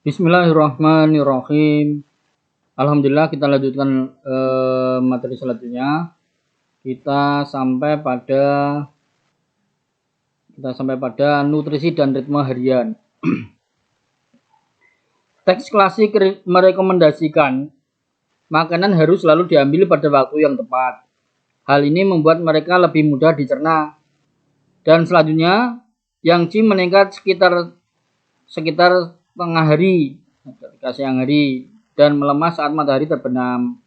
Bismillahirrahmanirrahim. Alhamdulillah, kita lanjutkan materi selanjutnya. Kita sampai pada nutrisi dan ritme harian. Teks klasik merekomendasikan makanan harus selalu diambil pada waktu yang tepat. Hal ini membuat mereka lebih mudah dicerna. Dan selanjutnya, yang Qi meningkat sekitar tengah hari, ketika siang hari, dan melemah saat matahari terbenam.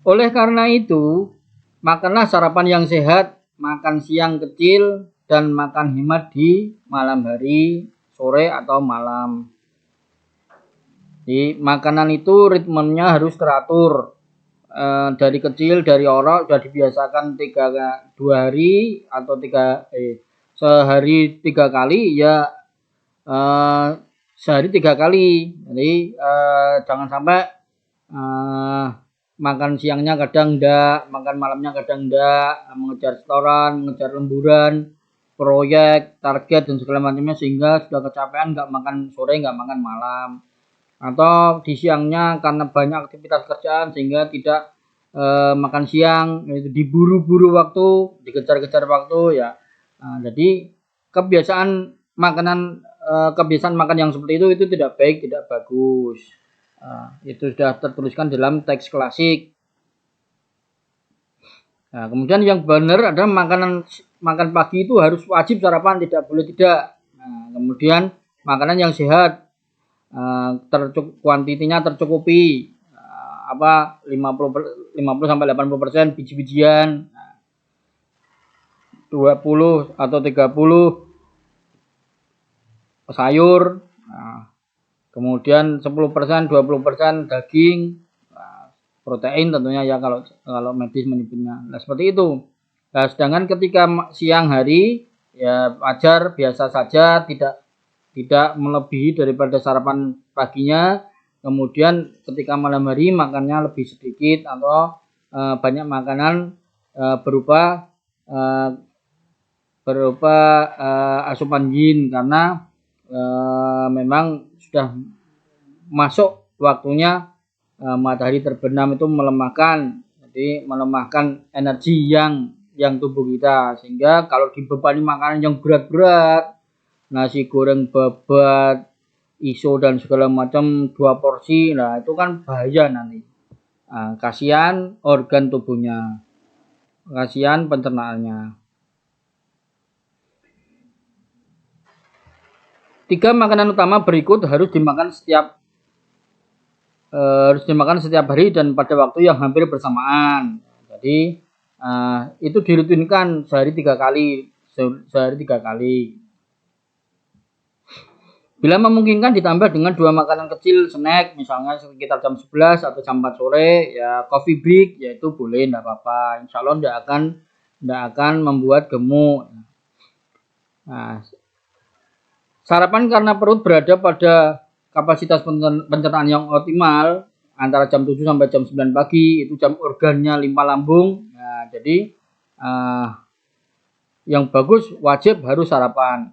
Oleh karena itu, makanlah sarapan yang sehat, makan siang kecil, dan makan hemat di malam hari, sore atau malam. Di makanan itu ritmenya harus teratur. Dari kecil, dari orang sudah dibiasakan 2 hari atau sehari 3 kali, ya sehari 3 kali. Jadi jangan sampai makan siangnya kadang enggak, makan malamnya kadang enggak, mengejar setoran, mengejar lemburan, proyek, target dan segala macamnya, sehingga sudah kecapean enggak makan sore, enggak makan malam. Atau di siangnya karena banyak aktivitas kerjaan sehingga tidak makan siang, itu diburu-buru waktu, dikejar-kejar waktu ya. Jadi kebiasaan makan yang seperti itu tidak baik, tidak bagus. Itu sudah tertuliskan dalam teks klasik. Nah, kemudian yang benar adalah makan pagi itu harus wajib sarapan, tidak boleh tidak. Nah, kemudian makanan yang sehat, kuantitinya tercukupi, 50 sampai 80% biji-bijian, 20 atau 30 sayur, kemudian 10%, 20% daging, protein tentunya ya kalau medis menyebutnya. Nah, seperti itu. Nah, sedangkan ketika siang hari ya wajar, biasa saja, tidak melebihi daripada sarapan paginya. Kemudian ketika malam hari makannya lebih sedikit atau banyak makanan berupa asupan yin, karena memang sudah masuk waktunya matahari terbenam, itu melemahkan energi yang tubuh kita, sehingga kalau dibebani makanan yang berat-berat, nasi goreng babat, iso dan segala macam 2 porsi, nah itu kan bahaya nanti. Kasihan organ tubuhnya, kasihan pencernaannya. 3 makanan utama berikut harus dimakan setiap hari dan pada waktu yang hampir bersamaan. Jadi itu dirutinkan sehari 3 kali. Bila memungkinkan ditambah dengan 2 makanan kecil snack, misalnya sekitar jam 11 atau jam 4 sore, ya coffee break, yaitu boleh, enggak apa-apa. Insya Allah enggak akan membuat gemuk. Nah, sarapan karena perut berada pada kapasitas pencernaan yang optimal antara jam 7 sampai jam 9 pagi, itu jam organnya limpa lambung. Nah, jadi yang bagus wajib harus sarapan.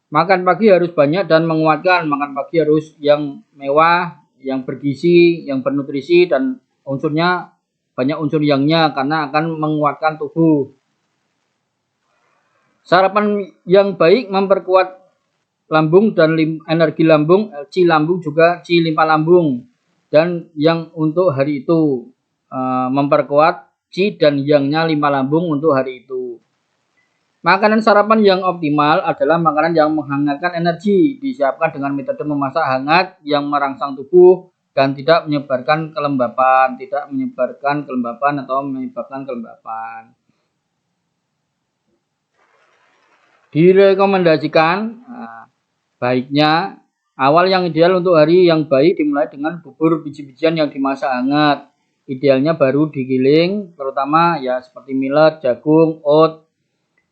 Makan pagi harus banyak dan menguatkan. Makan pagi harus yang mewah, yang bergizi, yang bernutrisi, dan unsurnya banyak unsur yangnya karena akan menguatkan tubuh. Sarapan yang baik memperkuat lambung dan energi lambung, qi lambung juga qi limpa lambung. Dan yang untuk hari itu memperkuat qi dan yangnya limpa lambung untuk hari itu. Makanan sarapan yang optimal adalah makanan yang menghangatkan energi, disiapkan dengan metode memasak hangat yang merangsang tubuh dan tidak menyebabkan kelembapan atau menyebabkan kelembapan. Direkomendasikan baiknya awal yang ideal untuk hari yang baik dimulai dengan bubur biji-bijian yang dimasak hangat. Idealnya baru digiling, terutama ya seperti millet, jagung, oat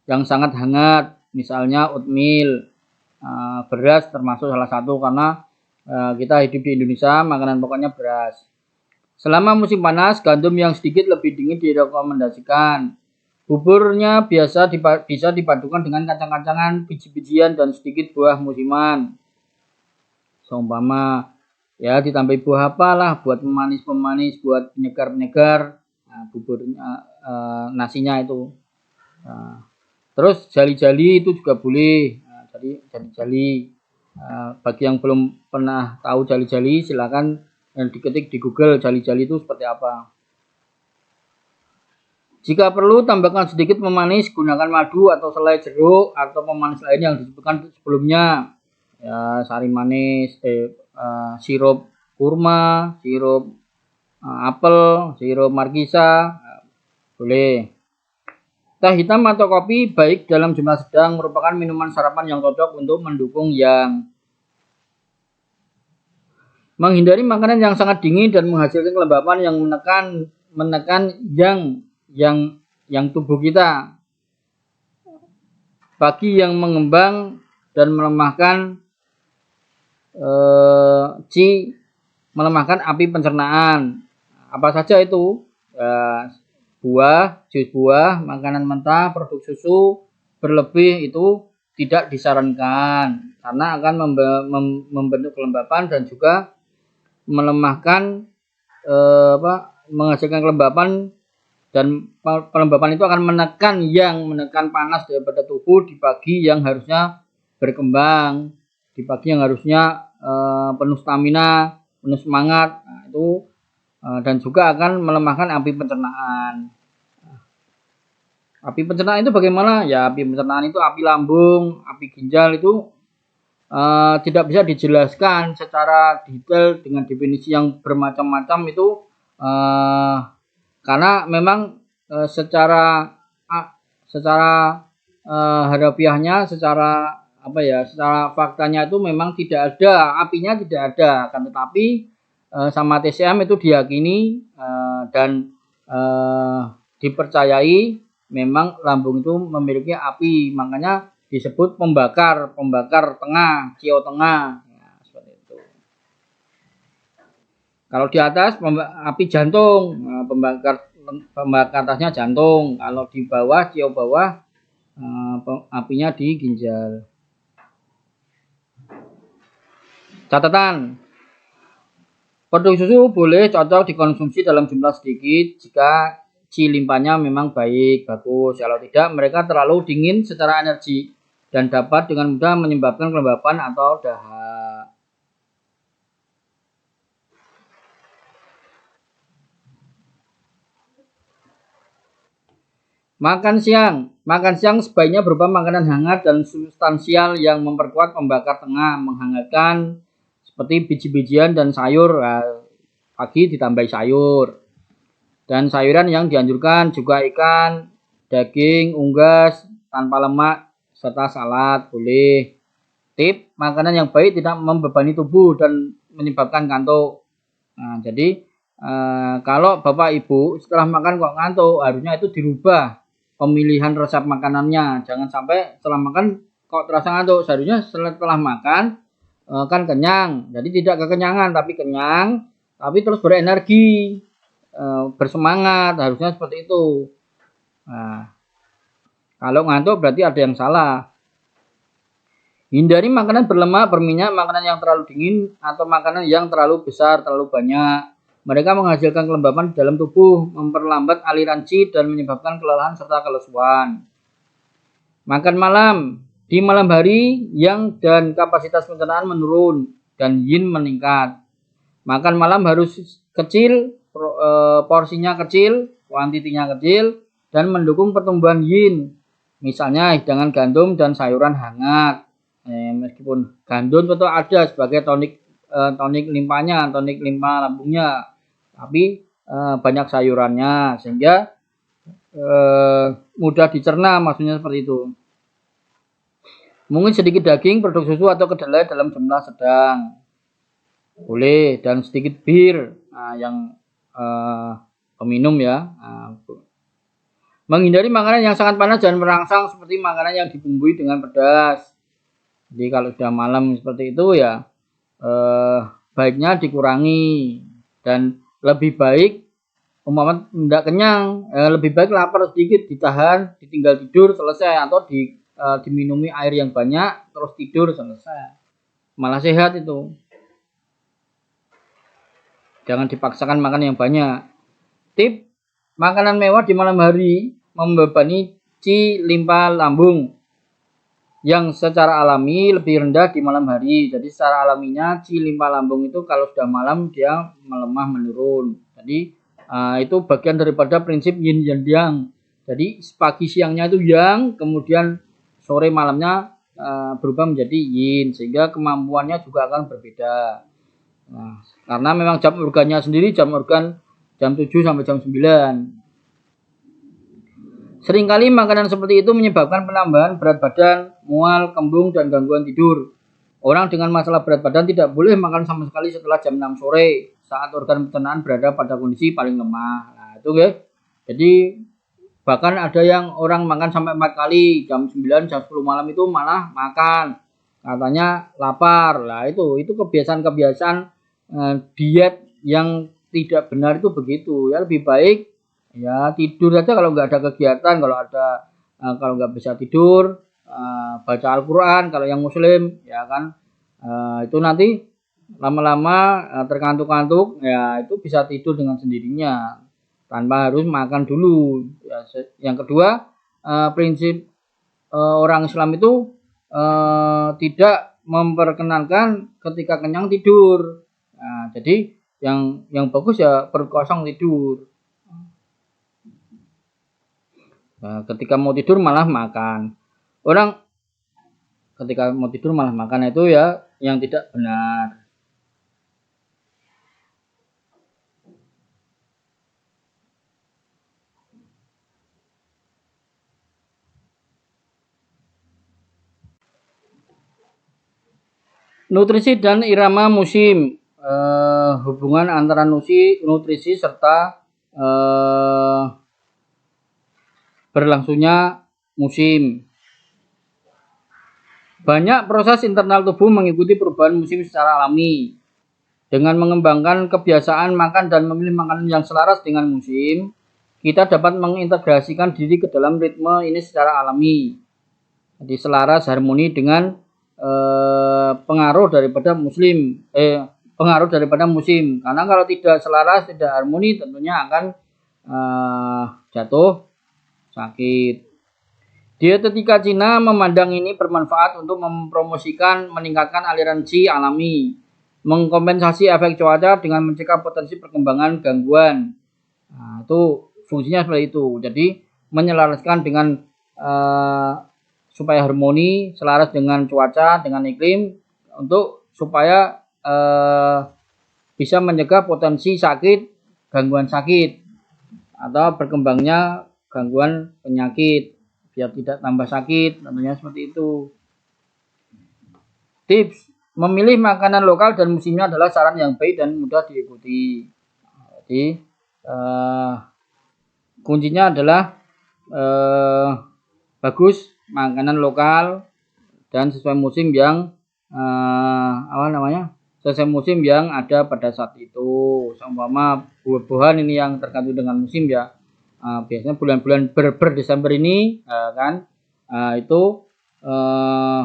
yang sangat hangat, misalnya oatmeal. Beras termasuk salah satu, karena kita hidup di Indonesia, makanan pokoknya beras. Selama musim panas, gandum yang sedikit lebih dingin direkomendasikan. Buburnya bisa dipadukan dengan kacang-kacangan, biji-bijian, dan sedikit buah musiman. Seumpama ya ditambahi buah apalah buat pemanis-pemanis, buat penyegar-penyegar. Nah, buburnya nasinya itu. Nah, terus jali-jali itu juga boleh. Nah, jadi jali-jali. Bagi yang belum pernah tahu jali-jali, silakan diketik di Google jali-jali itu seperti apa. Jika perlu, tambahkan sedikit pemanis, gunakan madu atau selai jeruk atau pemanis lain yang disebutkan sebelumnya. Ya, sari manis, sirup kurma, sirup apel, sirup markisa, boleh. Teh hitam atau kopi baik dalam jumlah sedang merupakan minuman sarapan yang cocok untuk mendukung yang. Menghindari makanan yang sangat dingin dan menghasilkan kelembapan yang menekan yang tubuh kita. Bagi yang mengembang dan melemahkan melemahkan api pencernaan. Apa saja itu? Buah, jus buah, makanan mentah, produk susu berlebih itu tidak disarankan karena akan membentuk kelembapan dan juga melemahkan menghasilkan kelembapan, dan pelembapan itu akan menekan panas daripada tubuh di pagi yang harusnya berkembang, di pagi yang harusnya penuh stamina, penuh semangat. Nah, itu dan juga akan melemahkan api pencernaan. Api pencernaan itu bagaimana? Ya, api pencernaan itu api lambung, api ginjal itu tidak bisa dijelaskan secara detail dengan definisi yang bermacam-macam itu karena memang secara harafiahnya, secara faktanya itu memang tidak ada, apinya tidak ada, kan, tetapi sama TCM itu diyakini dan dipercayai memang lambung itu memiliki api, makanya disebut pembakar tengah, cio tengah. Ya, seperti itu. Kalau di atas api jantung, pembakar atasnya jantung. Kalau di bawah, cio bawah, apinya di ginjal. Catatan: produk susu boleh cocok dikonsumsi dalam jumlah sedikit jika limpanya memang bagus. Kalau tidak, mereka terlalu dingin secara energi dan dapat dengan mudah menyebabkan kelembapan atau dahak. Makan siang sebaiknya berupa makanan hangat dan substansial yang memperkuat pembakar tengah, menghangatkan seperti biji-bijian dan sayur. Pagi ditambahi sayur. Dan sayuran yang dianjurkan juga ikan, daging, unggas, tanpa lemak, serta salad boleh. Tip: makanan yang baik tidak membebani tubuh dan menyebabkan ngantuk. Nah, jadi kalau Bapak Ibu setelah makan kok ngantuk, harusnya itu dirubah pemilihan resep makanannya. Jangan sampai setelah makan kok terasa ngantuk. Seharusnya setelah makan kan kenyang, jadi tidak kekenyangan tapi kenyang, tapi terus berenergi, bersemangat, harusnya seperti itu. Nah, kalau ngantuk berarti ada yang salah. Hindari makanan berlemak, berminyak, makanan yang terlalu dingin, atau makanan yang terlalu besar, terlalu banyak. Mereka menghasilkan kelembapan di dalam tubuh, memperlambat aliran qi dan menyebabkan kelelahan serta kelesuan. Makan malam. Di malam hari yang dan kapasitas pencernaan menurun dan yin meningkat. Makan malam harus kecil, porsinya kecil, kuantitinya kecil, dan mendukung pertumbuhan yin. Misalnya hidangan gandum dan sayuran hangat. Meskipun gandum tetap ada sebagai tonik limpanya, tonik limpa lambungnya, tapi banyak sayurannya sehingga mudah dicerna, maksudnya seperti itu. Mungkin sedikit daging, produk susu atau kedelai dalam jumlah sedang boleh, dan sedikit bir yang peminum ya. Menghindari makanan yang sangat panas dan merangsang seperti makanan yang dibumbui dengan pedas. Jadi kalau sudah malam seperti itu ya baiknya dikurangi, dan lebih baik umpama tidak kenyang, lebih baik lapar sedikit ditahan, ditinggal tidur selesai, atau diminumi air yang banyak terus tidur selesai, malah sehat itu. Jangan dipaksakan makan yang banyak. Tip, makanan mewah di malam hari membebani limpa lambung yang secara alami lebih rendah di malam hari. Jadi secara alaminya limpa lambung itu kalau sudah malam dia melemah menurun. Jadi itu bagian daripada prinsip yin dan yang. Jadi pagi siangnya itu yang, kemudian sore malamnya berubah menjadi yin, sehingga kemampuannya juga akan berbeda. Nah, karena memang jam organnya sendiri jam organ jam 7 sampai jam 9. Seringkali makanan seperti itu menyebabkan penambahan berat badan, mual, kembung, dan gangguan tidur. Orang dengan masalah berat badan tidak boleh makan sama sekali setelah jam 6 sore saat organ pencernaan berada pada kondisi paling lemah. Nah, itu guys. Jadi bahkan ada yang orang makan sampai 4 kali, jam 9, jam 10 malam itu malah makan. Katanya lapar. Lah itu kebiasaan-kebiasaan diet yang tidak benar itu begitu. Ya lebih baik ya tidur aja kalau nggak ada kegiatan, kalau nggak bisa tidur baca Al-Quran kalau yang muslim ya kan, itu nanti lama-lama terkantuk-kantuk ya itu bisa tidur dengan sendirinya tanpa harus makan dulu ya. Yang kedua, prinsip orang Islam itu tidak memperkenankan ketika kenyang tidur. Nah, jadi yang bagus ya perut kosong tidur. Nah, ketika mau tidur malah makan. Orang ketika mau tidur malah makan itu ya yang tidak benar. Nutrisi dan irama musim, hubungan antara nutrisi serta berlangsungnya musim. Banyak proses internal tubuh mengikuti perubahan musim secara alami. Dengan mengembangkan kebiasaan makan dan memilih makanan yang selaras dengan musim, kita dapat mengintegrasikan diri ke dalam ritme ini secara alami. Jadi selaras harmoni dengan pengaruh daripada musim. Karena kalau tidak selaras, tidak harmoni, tentunya akan jatuh sakit. Dietetika Cina memandang ini bermanfaat untuk mempromosikan meningkatkan aliran qi alami, mengkompensasi efek cuaca dengan mencegah potensi perkembangan gangguan. Nah, itu fungsinya seperti itu. Jadi menyelaraskan dengan supaya harmoni, selaras dengan cuaca, dengan iklim, untuk supaya bisa mencegah potensi sakit, gangguan sakit, atau berkembangnya gangguan penyakit, biar tidak tambah sakit, tentunya seperti itu. Tips, memilih makanan lokal dan musimnya adalah saran yang baik dan mudah diikuti. Jadi kuncinya adalah bagus makanan lokal dan sesuai musim yang sesuai musim yang ada pada saat itu. Seumpama buah-buahan ini yang tergantung dengan musim ya. Biasanya bulan-bulan Desember ini kan itu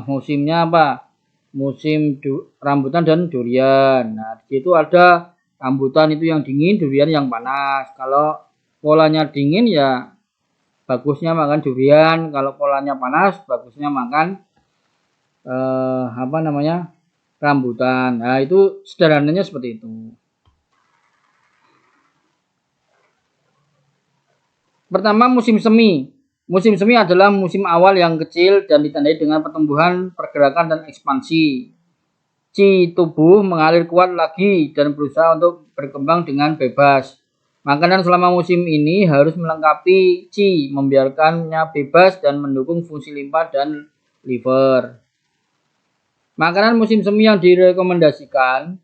musimnya apa? Musim rambutan dan durian. Nah, di situ ada rambutan itu yang dingin, durian yang panas. Kalau polanya dingin ya bagusnya makan durian, kalau polanya panas bagusnya makan rambutan. Nah, itu sederhananya seperti itu. Pertama, musim semi. Musim semi adalah musim awal yang kecil dan ditandai dengan pertumbuhan, pergerakan, dan ekspansi. Qi tubuh mengalir kuat lagi dan berusaha untuk berkembang dengan bebas. Makanan selama musim ini harus melengkapi qi, membiarkannya bebas dan mendukung fungsi limpa dan liver. Makanan musim semi yang direkomendasikan,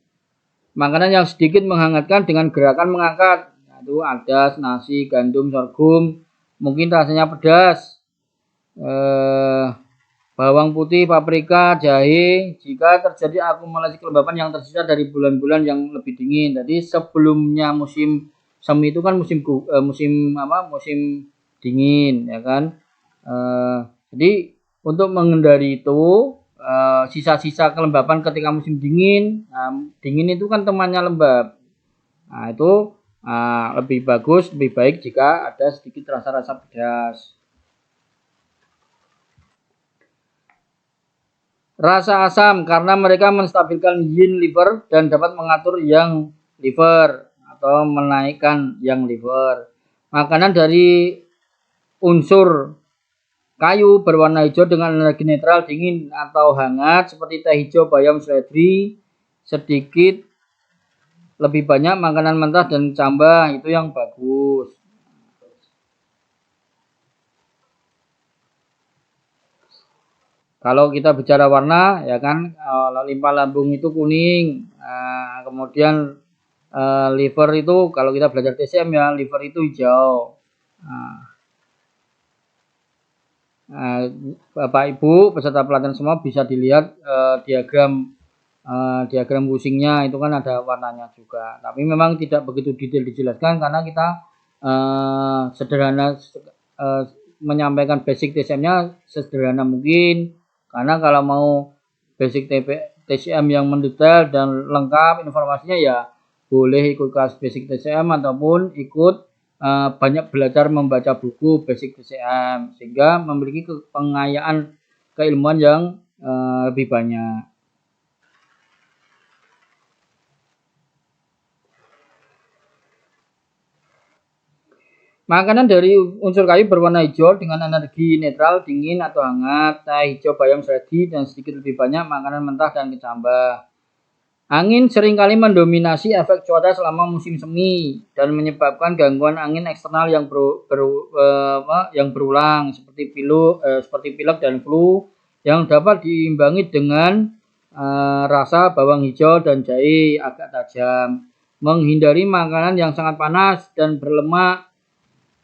makanan yang sedikit menghangatkan dengan gerakan mengangkat, yaitu adas, nasi, gandum, sorghum, mungkin rasanya pedas, bawang putih, paprika, jahe. Jika terjadi akumulasi kelembapan yang tersisa dari bulan-bulan yang lebih dingin. Jadi sebelumnya musim semi itu kan musim dingin ya kan. Jadi untuk menghindari itu sisa-sisa kelembapan ketika musim dingin, dingin itu kan temannya lembab. Nah, itu lebih bagus, lebih baik jika ada sedikit rasa-rasa pedas. Rasa asam karena mereka menstabilkan yin liver dan dapat mengatur yang liver atau menaikkan yang liver. Makanan dari unsur kayu berwarna hijau dengan energi netral dingin atau hangat seperti teh hijau, bayam, seledri, sedikit lebih banyak makanan mentah dan cambah itu yang bagus. Kalau kita bicara warna, ya kan, limpa lambung itu kuning, kemudian liver itu kalau kita belajar TCM ya, liver itu hijau. Bapak Ibu peserta pelatihan semua bisa dilihat diagram pusingnya itu kan ada warnanya juga. Tapi memang tidak begitu detail dijelaskan karena kita sederhana menyampaikan basic TCM-nya sesederhana mungkin. Karena kalau mau basic TCM yang mendetail dan lengkap informasinya ya boleh ikut kelas basic TCM ataupun ikut banyak belajar membaca buku basic TCM sehingga memiliki pengayaan keilmuan yang lebih banyak. Makanan dari unsur kayu berwarna hijau dengan energi netral, dingin atau hangat, teh hijau, bayam, seledri, dan sedikit lebih banyak makanan mentah dan kecambah. Angin seringkali mendominasi efek cuaca selama musim semi dan menyebabkan gangguan angin eksternal yang berulang seperti pilek dan flu yang dapat diimbangi dengan rasa bawang hijau dan jahe agak tajam. Menghindari makanan yang sangat panas dan berlemak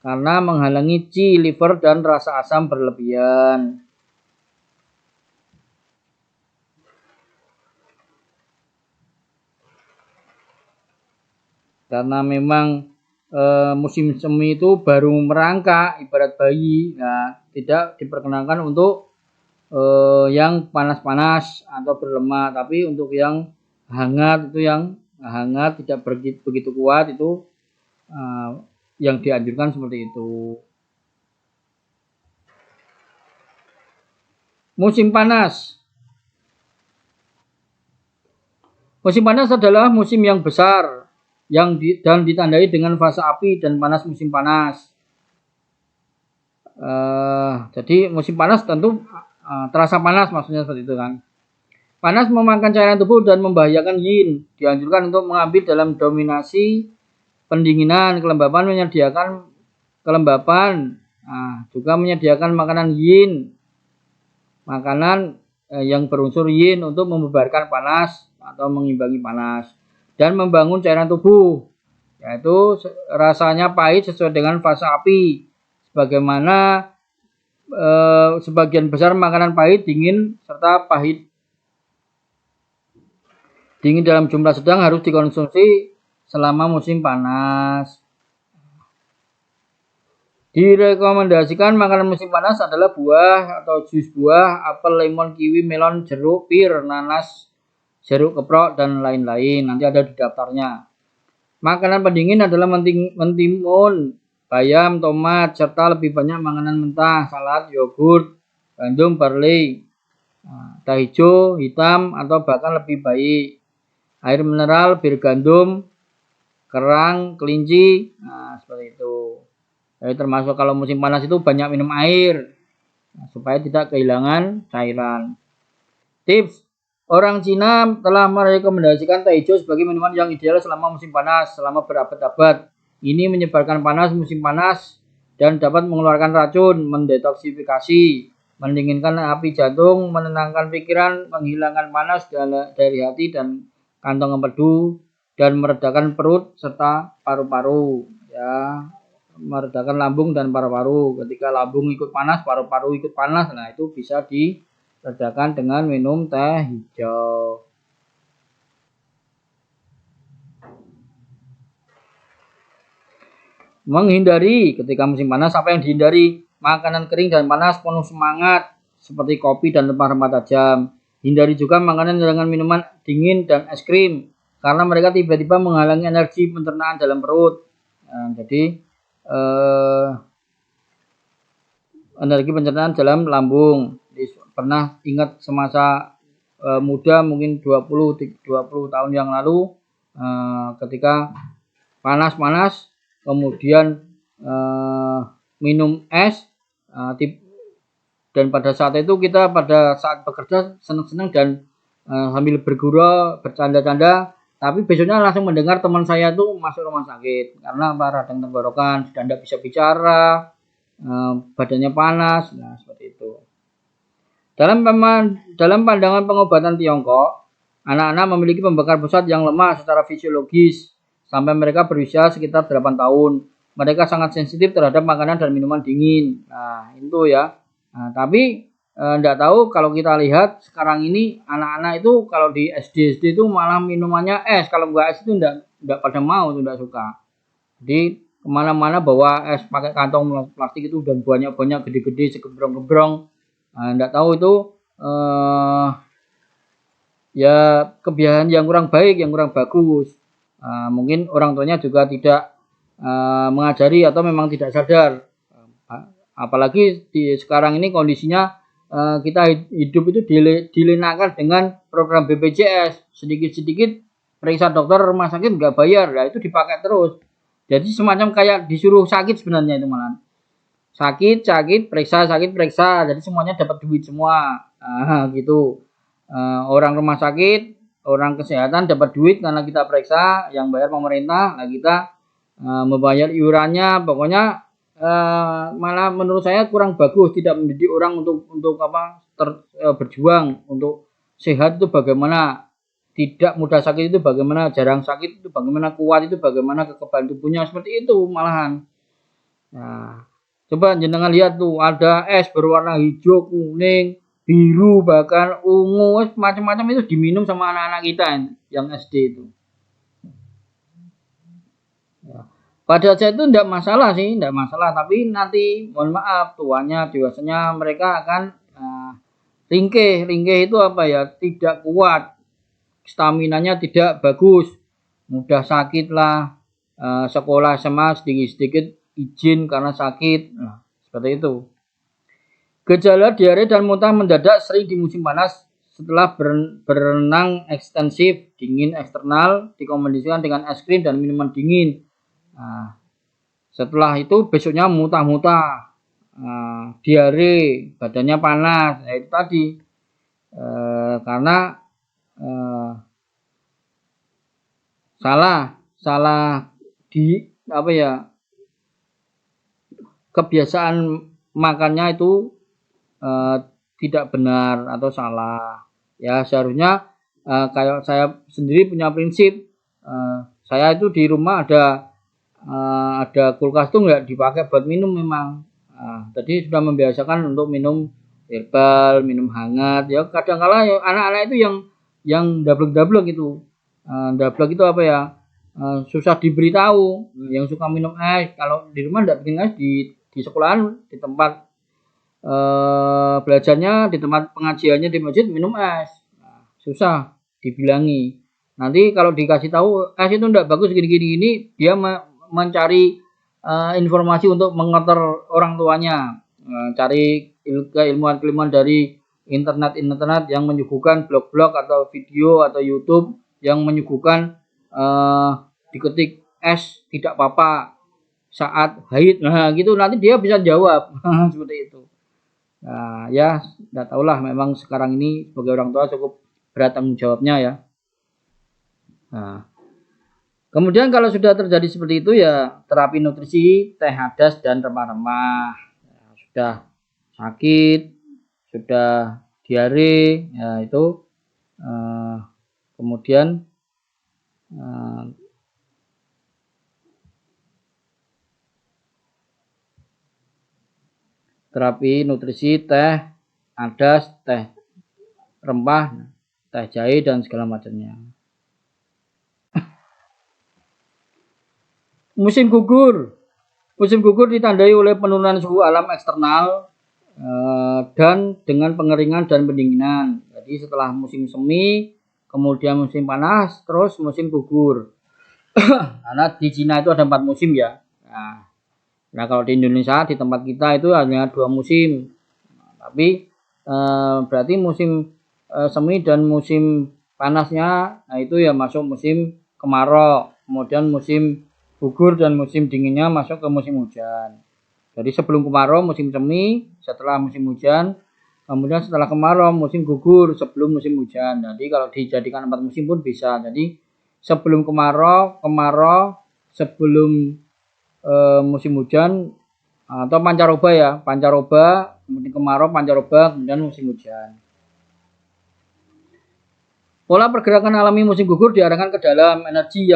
karena menghalangi qi liver dan rasa asam berlebihan. Karena memang musim semi itu baru merangkak ibarat bayi, nah tidak diperkenankan untuk yang panas-panas atau berlemak, tapi untuk yang hangat itu yang hangat tidak begitu kuat itu yang dianjurkan seperti itu. Musim panas. Musim panas adalah musim yang besar dan ditandai dengan fase api dan panas musim panas. Jadi musim panas tentu terasa panas maksudnya seperti itu kan. Panas memakan cairan tubuh dan membahayakan yin. Dianjurkan untuk mengambil dalam dominasi pendinginan, kelembapan menyediakan kelembapan, juga menyediakan makanan yin, makanan yang berunsur yin untuk membubarkan panas atau mengimbangi panas dan membangun cairan tubuh, yaitu rasanya pahit sesuai dengan fase api. Sebagaimana sebagian besar makanan pahit, dingin, serta pahit dingin dalam jumlah sedang harus dikonsumsi selama musim panas. Direkomendasikan makanan musim panas adalah buah atau jus buah, apel, lemon, kiwi, melon, jeruk, pir, nanas, jeruk keprok, dan lain-lain. Nanti ada di daftarnya. Makanan pendingin adalah mentimun, bayam, tomat, serta lebih banyak makanan mentah, salad, yogurt, gandum, barley, teh hijau, hitam, atau bahkan lebih baik air mineral, bir gandum, kerang, kelinci, seperti itu. Jadi termasuk kalau musim panas itu banyak minum air supaya tidak kehilangan cairan. Tips, orang Cina telah merekomendasikan teh hijau sebagai minuman yang ideal selama musim panas, selama berabad-abad. Ini menyebarkan panas musim panas dan dapat mengeluarkan racun, mendetoksifikasi, mendinginkan api jantung, menenangkan pikiran, menghilangkan panas dari hati dan kantong empedu, dan meredakan perut serta paru-paru. Ya, meredakan lambung dan paru-paru. Ketika lambung ikut panas, paru-paru ikut panas, nah itu bisa diredakan dengan minum teh hijau. Menghindari ketika musim panas, apa yang dihindari? Makanan kering dan panas penuh semangat seperti kopi dan rempah-rempah tajam. Hindari juga makanan dengan minuman dingin dan es krim karena mereka tiba-tiba menghalangi energi pencernaan dalam perut. Jadi energi pencernaan dalam lambung. Jadi, pernah ingat semasa muda mungkin 20 tahun yang lalu ketika panas-panas kemudian minum es dan pada saat itu kita pada saat bekerja senang-senang dan sambil bergurau bercanda-canda, tapi besoknya langsung mendengar teman saya tuh masuk rumah sakit karena radang tenggorokan, sudah tidak bisa bicara, badannya panas, nah seperti itu. Dalam pandangan pengobatan Tiongkok, anak-anak memiliki pembekal pusat yang lemah secara fisiologis sampai mereka berusia sekitar 8 tahun. Mereka sangat sensitif terhadap makanan dan minuman dingin. Nah, itu ya. Nah, tapi enggak tahu kalau kita lihat sekarang ini anak-anak itu kalau di SD itu malah minumannya es. Kalau enggak es itu enggak pada mau, enggak suka. Jadi kemana-mana bawa es pakai kantong plastik itu dan banyak-banyak gede-gede segebrong-gebrong. Enggak tahu itu ya kebiasaan yang kurang baik, yang kurang bagus. Mungkin orang tuanya juga tidak mengajari atau memang tidak sadar. Apalagi di sekarang ini kondisinya kita hidup itu dilenakan dengan program BPJS. Sedikit-sedikit periksa dokter rumah sakit nggak bayar, nah itu dipakai terus. Jadi semacam kayak disuruh sakit sebenarnya itu malah. Sakit, periksa, jadi semuanya dapat duit semua. Gitu. Orang rumah sakit, orang kesehatan dapat duit karena kita periksa, yang bayar pemerintah, nah kita membayar iurannya, pokoknya malah menurut saya kurang bagus, tidak mendidik orang untuk berjuang untuk sehat itu bagaimana, tidak mudah sakit itu bagaimana, jarang sakit itu bagaimana, kuat itu bagaimana, kekebalan tubuhnya seperti itu malahan. Nah, coba jenengan lihat tuh, ada es berwarna hijau, kuning, biru, bahkan ungu, macam-macam itu diminum sama anak-anak kita yang SD itu. Ya. Pada saat itu tidak masalah sih, tidak masalah. Tapi nanti, mohon maaf, tuanya, dewasanya mereka akan ringkih. Ringkih itu apa ya? Tidak kuat, staminanya tidak bagus, mudah sakit lah. Sekolah SMA sedikit-sedikit izin karena sakit, nah, seperti itu. Gejala diare dan muntah mendadak sering di musim panas setelah berenang ekstensif, dingin eksternal dikombinasikan dengan es krim dan minuman dingin. Nah, setelah itu besoknya muntah-muntah, diare, badannya panas, nah, itu tadi karena salah di apa ya, kebiasaan makannya itu tidak benar atau salah. Ya seharusnya kayak saya sendiri punya prinsip, saya itu di rumah ada kulkas tuh nggak dipakai buat minum memang. Jadi sudah membiasakan untuk minum herbal, minum hangat. Ya kadang-kala ya, anak-anak itu yang dablek-dablek itu. Dablek itu apa ya? Susah diberitahu. Yang suka minum es, kalau di rumah tidak bikin es, di sekolahan, di tempat belajarnya, di tempat pengajiannya di masjid minum es, susah dibilangi. Nanti kalau dikasih tahu es itu tidak bagus gini, dia mencari informasi untuk mengotor orang tuanya, cari keilmuan dari internet yang menyuguhkan blog-blog atau video atau YouTube yang menyuguhkan diketik es tidak apa-apa saat haid, nah gitu nanti dia bisa jawab seperti itu. Nah, ya, tidak tahulah memang sekarang ini sebagai orang tua cukup berat tanggung jawabnya ya. Nah, kemudian kalau sudah terjadi seperti itu ya terapi nutrisi, teh hadas dan remah-remah. Sudah sakit, sudah diare, ya itu kemudian terapi nutrisi, teh hadas, teh rempah, teh jahe dan segala macamnya. Musim gugur ditandai oleh penurunan suhu alam eksternal dan dengan pengeringan dan pendinginan. Jadi setelah musim semi kemudian musim panas, terus musim gugur. Karena di Cina itu ada 4 musim ya. Nah, kalau di Indonesia di tempat kita itu hanya 2 musim. Tapi berarti musim semi dan musim panasnya, nah itu ya masuk musim kemarau. Kemudian musim gugur dan musim dinginnya masuk ke musim hujan. Jadi sebelum kemarau musim semi, setelah musim hujan, kemudian setelah kemarau musim gugur sebelum musim hujan. Jadi kalau dijadikan 4 musim pun bisa. Jadi sebelum kemarau, sebelum musim hujan, atau pancaroba ya, pancaroba, kemudian kemarau, pancaroba, kemudian musim hujan. Pola pergerakan alami musim gugur diarahkan ke dalam, energi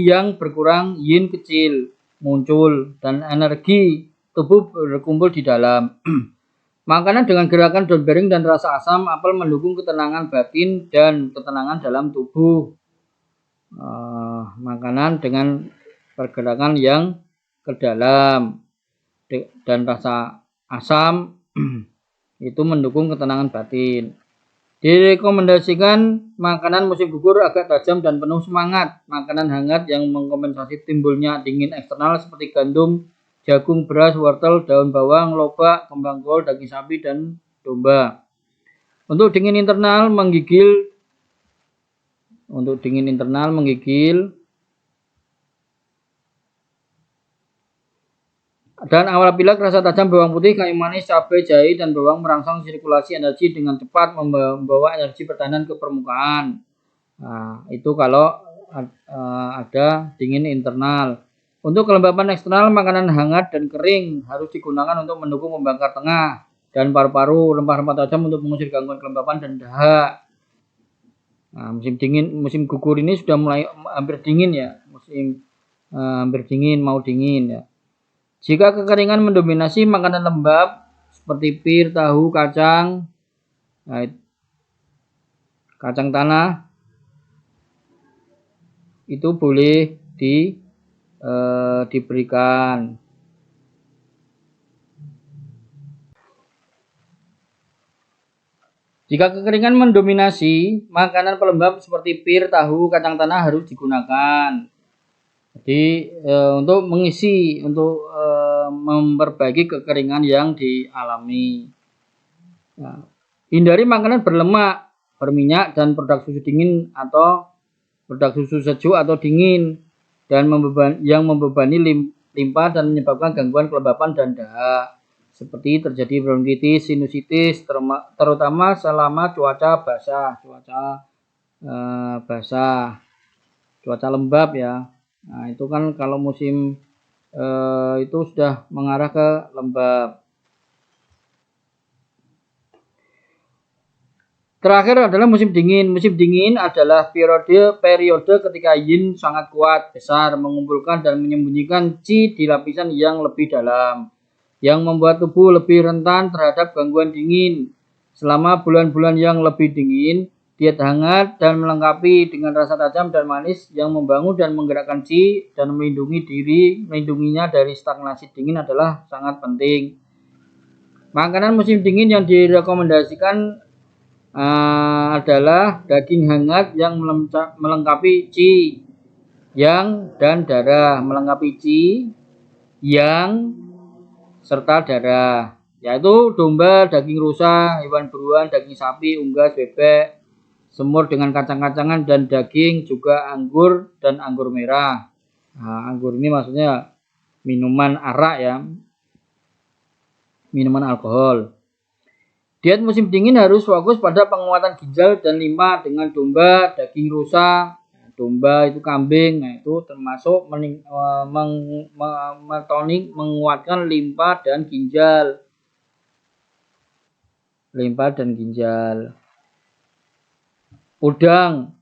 yang berkurang yin kecil muncul dan energi tubuh berkumpul di dalam. Makanan dengan gerakan daun bering dan rasa asam apel mendukung ketenangan batin dan ketenangan dalam tubuh. Makanan dengan pergerakan yang ke dalam dan rasa asam itu mendukung ketenangan batin. Direkomendasikan makanan musim gugur agak tajam dan penuh semangat. Makanan hangat yang mengkompensasi timbulnya dingin eksternal seperti gandum, jagung, beras, wortel, daun bawang, lobak, kembang kol, daging sapi, dan domba. Untuk dingin internal menggigil. Dan awal pilek, rasa tajam bawang putih, kayu manis, cabai, jahe, dan bawang merangsang sirkulasi energi dengan cepat membawa energi pertahanan ke permukaan. Nah, itu kalau ada dingin internal. Untuk kelembapan eksternal, makanan hangat dan kering harus digunakan untuk mendukung pembakar tengah dan paru-paru, rempah-rempah tajam untuk mengusir gangguan kelembapan dan dahak. Nah, musim gugur ini sudah mulai hampir dingin ya, hampir dingin, mau dingin ya. Jika kekeringan mendominasi, makanan lembab seperti pir, tahu, kacang, kacang tanah itu boleh diberikan. Jika kekeringan mendominasi, makanan pelembab seperti pir, tahu, kacang tanah harus digunakan. Jadi untuk mengisi, untuk memperbaiki kekeringan yang dialami. Nah, hindari makanan berlemak, berminyak, dan produk susu dingin atau produk susu sejuk atau dingin dan yang membebani limpa dan menyebabkan gangguan kelembapan dan dahak. Seperti terjadi bronkitis, sinusitis, terutama selama cuaca basah, cuaca lembab ya. Nah, itu kan kalau musim itu sudah mengarah ke lembab. Terakhir adalah musim dingin. Musim dingin adalah periode ketika yin sangat kuat, besar, mengumpulkan dan menyembunyikan qi di lapisan yang lebih dalam, yang membuat tubuh lebih rentan terhadap gangguan dingin. Selama bulan-bulan yang lebih dingin, diet hangat dan melengkapi dengan rasa tajam dan manis yang membangun dan menggerakkan qi dan melindunginya dari stagnasi dingin adalah sangat penting. Makanan musim dingin yang direkomendasikan adalah daging hangat yang melengkapi qi, yang dan darah, melengkapi qi, yang serta darah, yaitu domba, daging rusa, hewan buruan, daging sapi, unggas, bebek, semur dengan kacang-kacangan dan daging, juga anggur dan anggur merah. Nah, anggur ini maksudnya minuman arak ya, minuman alkohol. Diet musim dingin harus fokus pada penguatan ginjal dan limpa dengan domba, daging rusa, domba itu kambing, nah itu termasuk menguatkan limpa dan ginjal. Udang,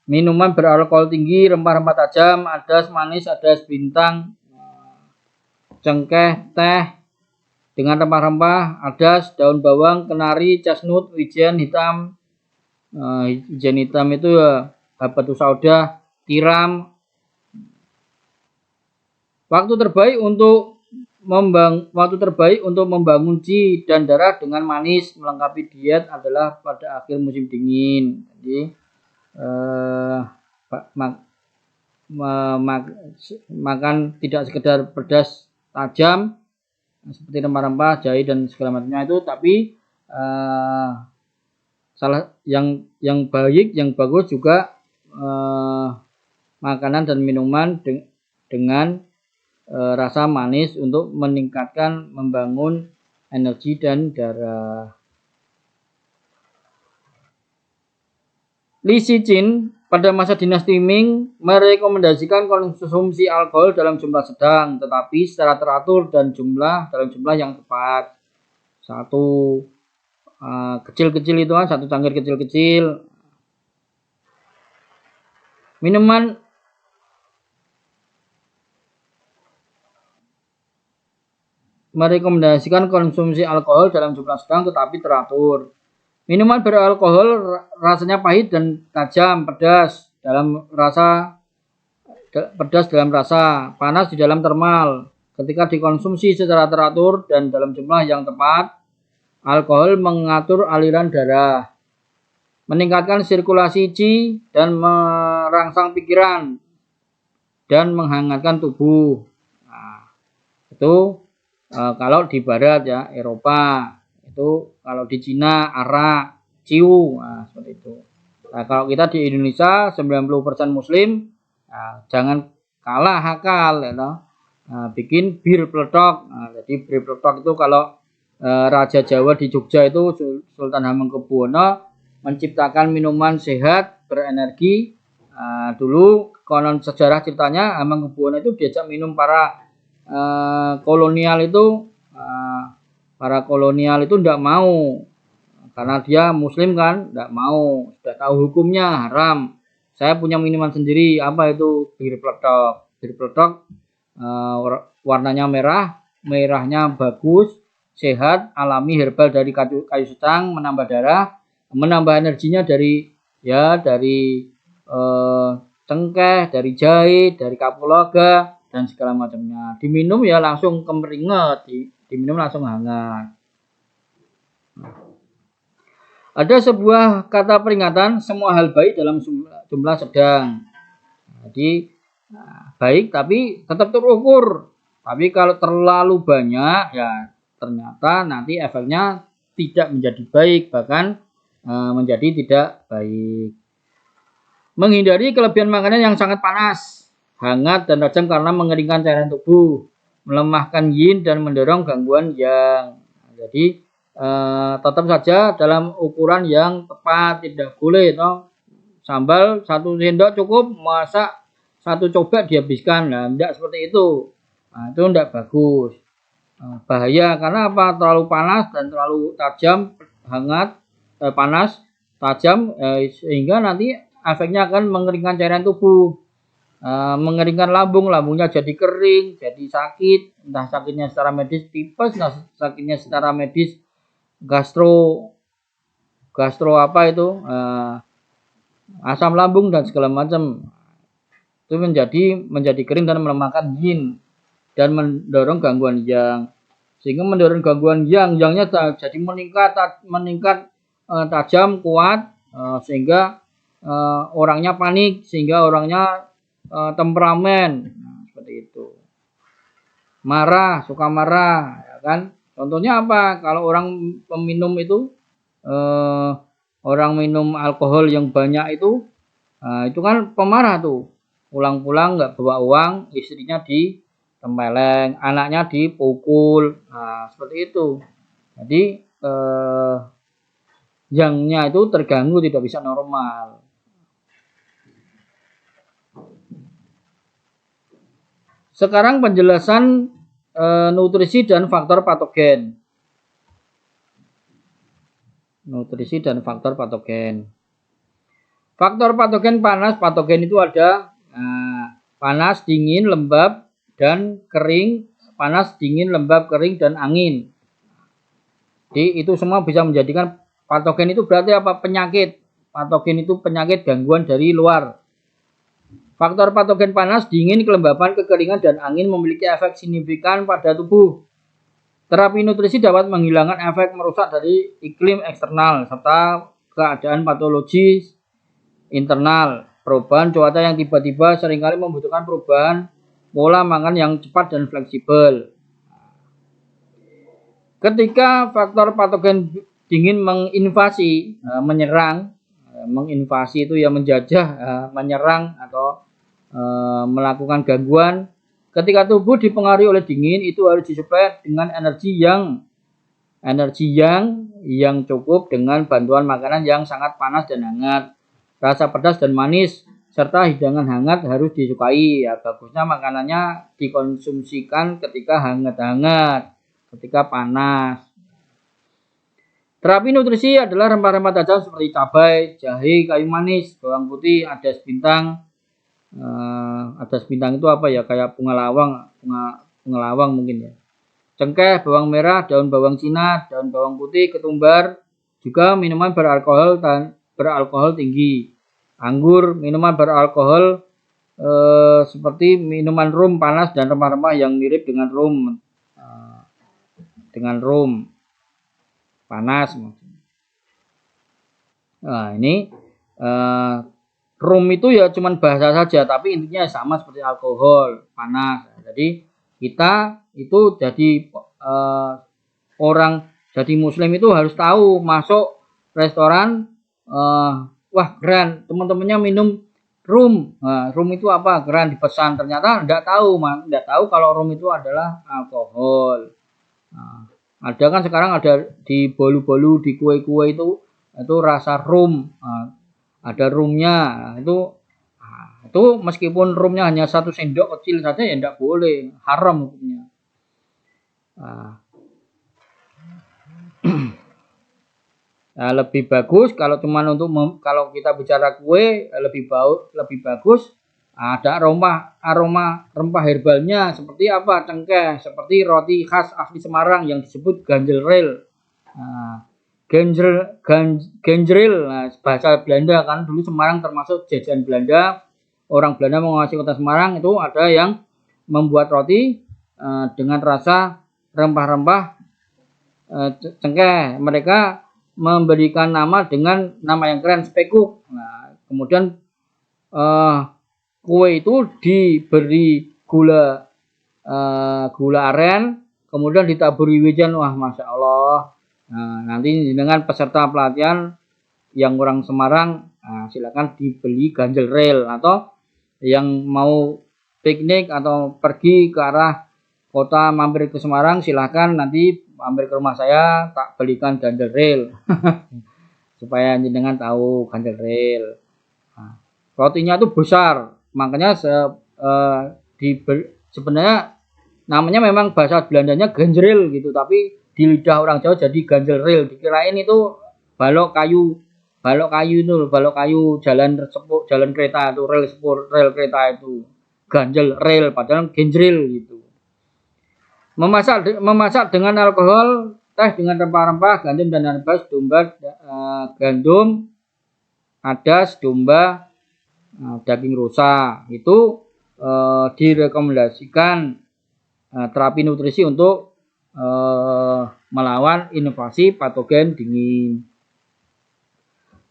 minuman beralkohol tinggi, rempah-rempah tajam, adas manis, adas bintang, cengkeh, teh dengan rempah-rempah, adas, daun bawang, kenari, chestnut, wijen hitam. Wijen hitam itu ya habatus sauda, tiram. Waktu terbaik untuk membangun qi dan darah dengan manis melengkapi diet adalah pada akhir musim dingin. Jadi eh, makan tidak sekedar pedas tajam seperti rempah-rempah, jahe dan segala macamnya itu, tapi salah yang baik, yang bagus juga makanan dan minuman dengan rasa manis untuk meningkatkan, membangun energi dan darah. Li Xijin pada masa dinasti Ming merekomendasikan konsumsi alkohol dalam jumlah sedang, tetapi secara teratur dan dalam jumlah yang tepat. Satu kecil-kecil itu kan, satu cangkir kecil-kecil. Minuman merekomendasikan konsumsi alkohol dalam jumlah sedang tetapi teratur. Minuman beralkohol rasanya pahit dan tajam, pedas dalam rasa, panas di dalam termal. Ketika dikonsumsi secara teratur dan dalam jumlah yang tepat, alkohol mengatur aliran darah, meningkatkan sirkulasi qi dan merangsang pikiran dan menghangatkan tubuh. Nah, itu kalau di barat ya, Eropa. Itu kalau di Cina arak, ciu, nah, seperti itu. Nah, kalau kita di Indonesia 90% muslim, nah, jangan kalah akal ya, nah, bikin bir peletok. Nah, jadi bir peletok itu kalau Raja Jawa di Jogja itu Sultan Hamengkubuwono menciptakan minuman sehat berenergi. Dulu konon sejarah ceritanya Hamengkubuwono itu diajak minum para kolonial itu. Para kolonial itu tidak mau karena dia muslim kan, tidak mau, sudah tahu hukumnya haram. Saya punya minuman sendiri, apa itu? Bir peletok. Bir peletok warnanya merah, merahnya bagus, sehat, alami, herbal dari kayu secang, menambah darah, menambah energinya dari cengkeh, dari jahe, dari kapulaga dan segala macamnya. Diminum ya langsung kemeringat, diminum langsung hangat. Ada sebuah kata peringatan, semua hal baik dalam jumlah sedang. Jadi baik tapi tetap terukur. Tapi kalau terlalu banyak ya ternyata nanti efeknya tidak menjadi baik, bahkan menjadi tidak baik. Menghindari kelebihan makanan yang sangat panas, hangat dan tajam karena mengeringkan cairan tubuh, melemahkan yin dan mendorong gangguan yang. Jadi tetap saja dalam ukuran yang tepat, tidak boleh sambal 1 sendok cukup, masak 1 cobek dihabiskan. Nah, tidak seperti itu. Nah, itu tidak bagus. Bahaya karena apa? Terlalu panas dan terlalu tajam, hangat, panas, tajam, sehingga nanti efeknya akan mengeringkan cairan tubuh. Mengeringkan lambung, lambungnya jadi kering, jadi sakit, entah sakitnya secara medis tipes, entah sakitnya secara medis gastro apa itu, asam lambung dan segala macam. Itu menjadi kering dan melemahkan yin dan mendorong gangguan yang, sehingga mendorong gangguan yangnya jadi meningkat tajam, kuat, sehingga orangnya panik, sehingga orangnya temperamen, seperti itu, marah, suka marah, ya kan? Contohnya apa? Kalau orang peminum itu, orang minum alkohol yang banyak itu kan pemarah tuh, pulang-pulang nggak bawa uang, istrinya ditempeleng, anaknya dipukul, nah seperti itu. Jadi yangnya itu terganggu, tidak bisa normal. Sekarang penjelasan nutrisi dan faktor patogen. Nutrisi dan faktor patogen. Faktor patogen panas, patogen itu ada panas, dingin, lembab, dan kering. Panas, dingin, lembab, kering, dan angin. Jadi itu semua bisa menjadikan patogen. Itu berarti apa? Penyakit. Patogen itu penyakit, gangguan dari luar. Faktor patogen panas, dingin, kelembaban, kekeringan, dan angin memiliki efek signifikan pada tubuh. Terapi nutrisi dapat menghilangkan efek merusak dari iklim eksternal serta keadaan patologis internal. Perubahan cuaca yang tiba-tiba seringkali membutuhkan perubahan pola makan yang cepat dan fleksibel. Ketika faktor patogen dingin menginvasi, menyerang, menginvasi itu ya menjajah, menyerang atau melakukan gangguan. Ketika tubuh dipengaruhi oleh dingin, itu harus disuplai dengan energi yang cukup dengan bantuan makanan yang sangat panas dan hangat, rasa pedas dan manis, serta hidangan hangat harus disukai. Ya, bagusnya makanannya dikonsumsikan ketika hangat-hangat, ketika panas. Terapi nutrisi adalah rempah-rempah tajam seperti cabai, jahe, kayu manis, bawang putih, adas bintang. Adas bintang itu apa ya? Kayak bunga lawang mungkin ya. Cengkeh, bawang merah, daun bawang Cina, daun bawang putih, ketumbar, juga minuman beralkohol dan beralkohol tinggi. Anggur, minuman beralkohol seperti minuman rum panas dan rempah-rempah yang mirip dengan rum. Dengan rum panas. Nah, ini rum itu ya cuman bahasa saja, tapi intinya sama seperti alkohol panas. Jadi kita itu jadi orang jadi muslim itu harus tahu masuk restoran, wah keren, teman-temannya minum rum. Nah, rum itu apa? Keren, dipesan. Ternyata enggak tahu kalau rum itu adalah alkohol. Nah, ada kan sekarang ada di bolu-bolu, di kue-kue itu rasa rum. Nah, ada rumnya. Nah, itu meskipun rumnya hanya 1 sendok kecil saja ya enggak boleh, haram hukumnya. Nah, lebih bagus kalau cuman kalau kita bicara kue lebih bagus ada aroma rempah herbalnya seperti apa? Cengkeh, seperti roti khas asli Semarang yang disebut ganjelrel. Nah, ganjelrel, nah, bahasa Belanda kan dulu Semarang termasuk jajahan Belanda. Orang Belanda menguasai kota Semarang itu ada yang membuat roti dengan rasa rempah-rempah cengkeh. Mereka memberikan nama dengan nama yang keren, spekuk. Nah, kemudian kue itu diberi gula aren, kemudian ditaburi wijen. Wah, masya Allah. Nah, nanti dengan peserta pelatihan yang orang Semarang, silakan dibeli ganjelrel, atau yang mau piknik atau pergi ke arah kota mampir ke Semarang, silakan nanti mampir ke rumah saya, tak belikan ganjelrel supaya jenengan tahu ganjelrel. Nah, rotinya itu besar, makanya sebenarnya namanya memang bahasa Belandanya ganjelrel gitu, tapi di lidah orang Jawa jadi ganjelrel. Dikirain itu balok kayu jalan kereta itu, rel kereta itu ganjelrel, padahal genjrel gitu. Memasak dengan alkohol, teh dengan rempah-rempah, gandum dan herbas, gandum, adas, domba, daging rusa, itu direkomendasikan terapi nutrisi untuk melawan invasi patogen dingin.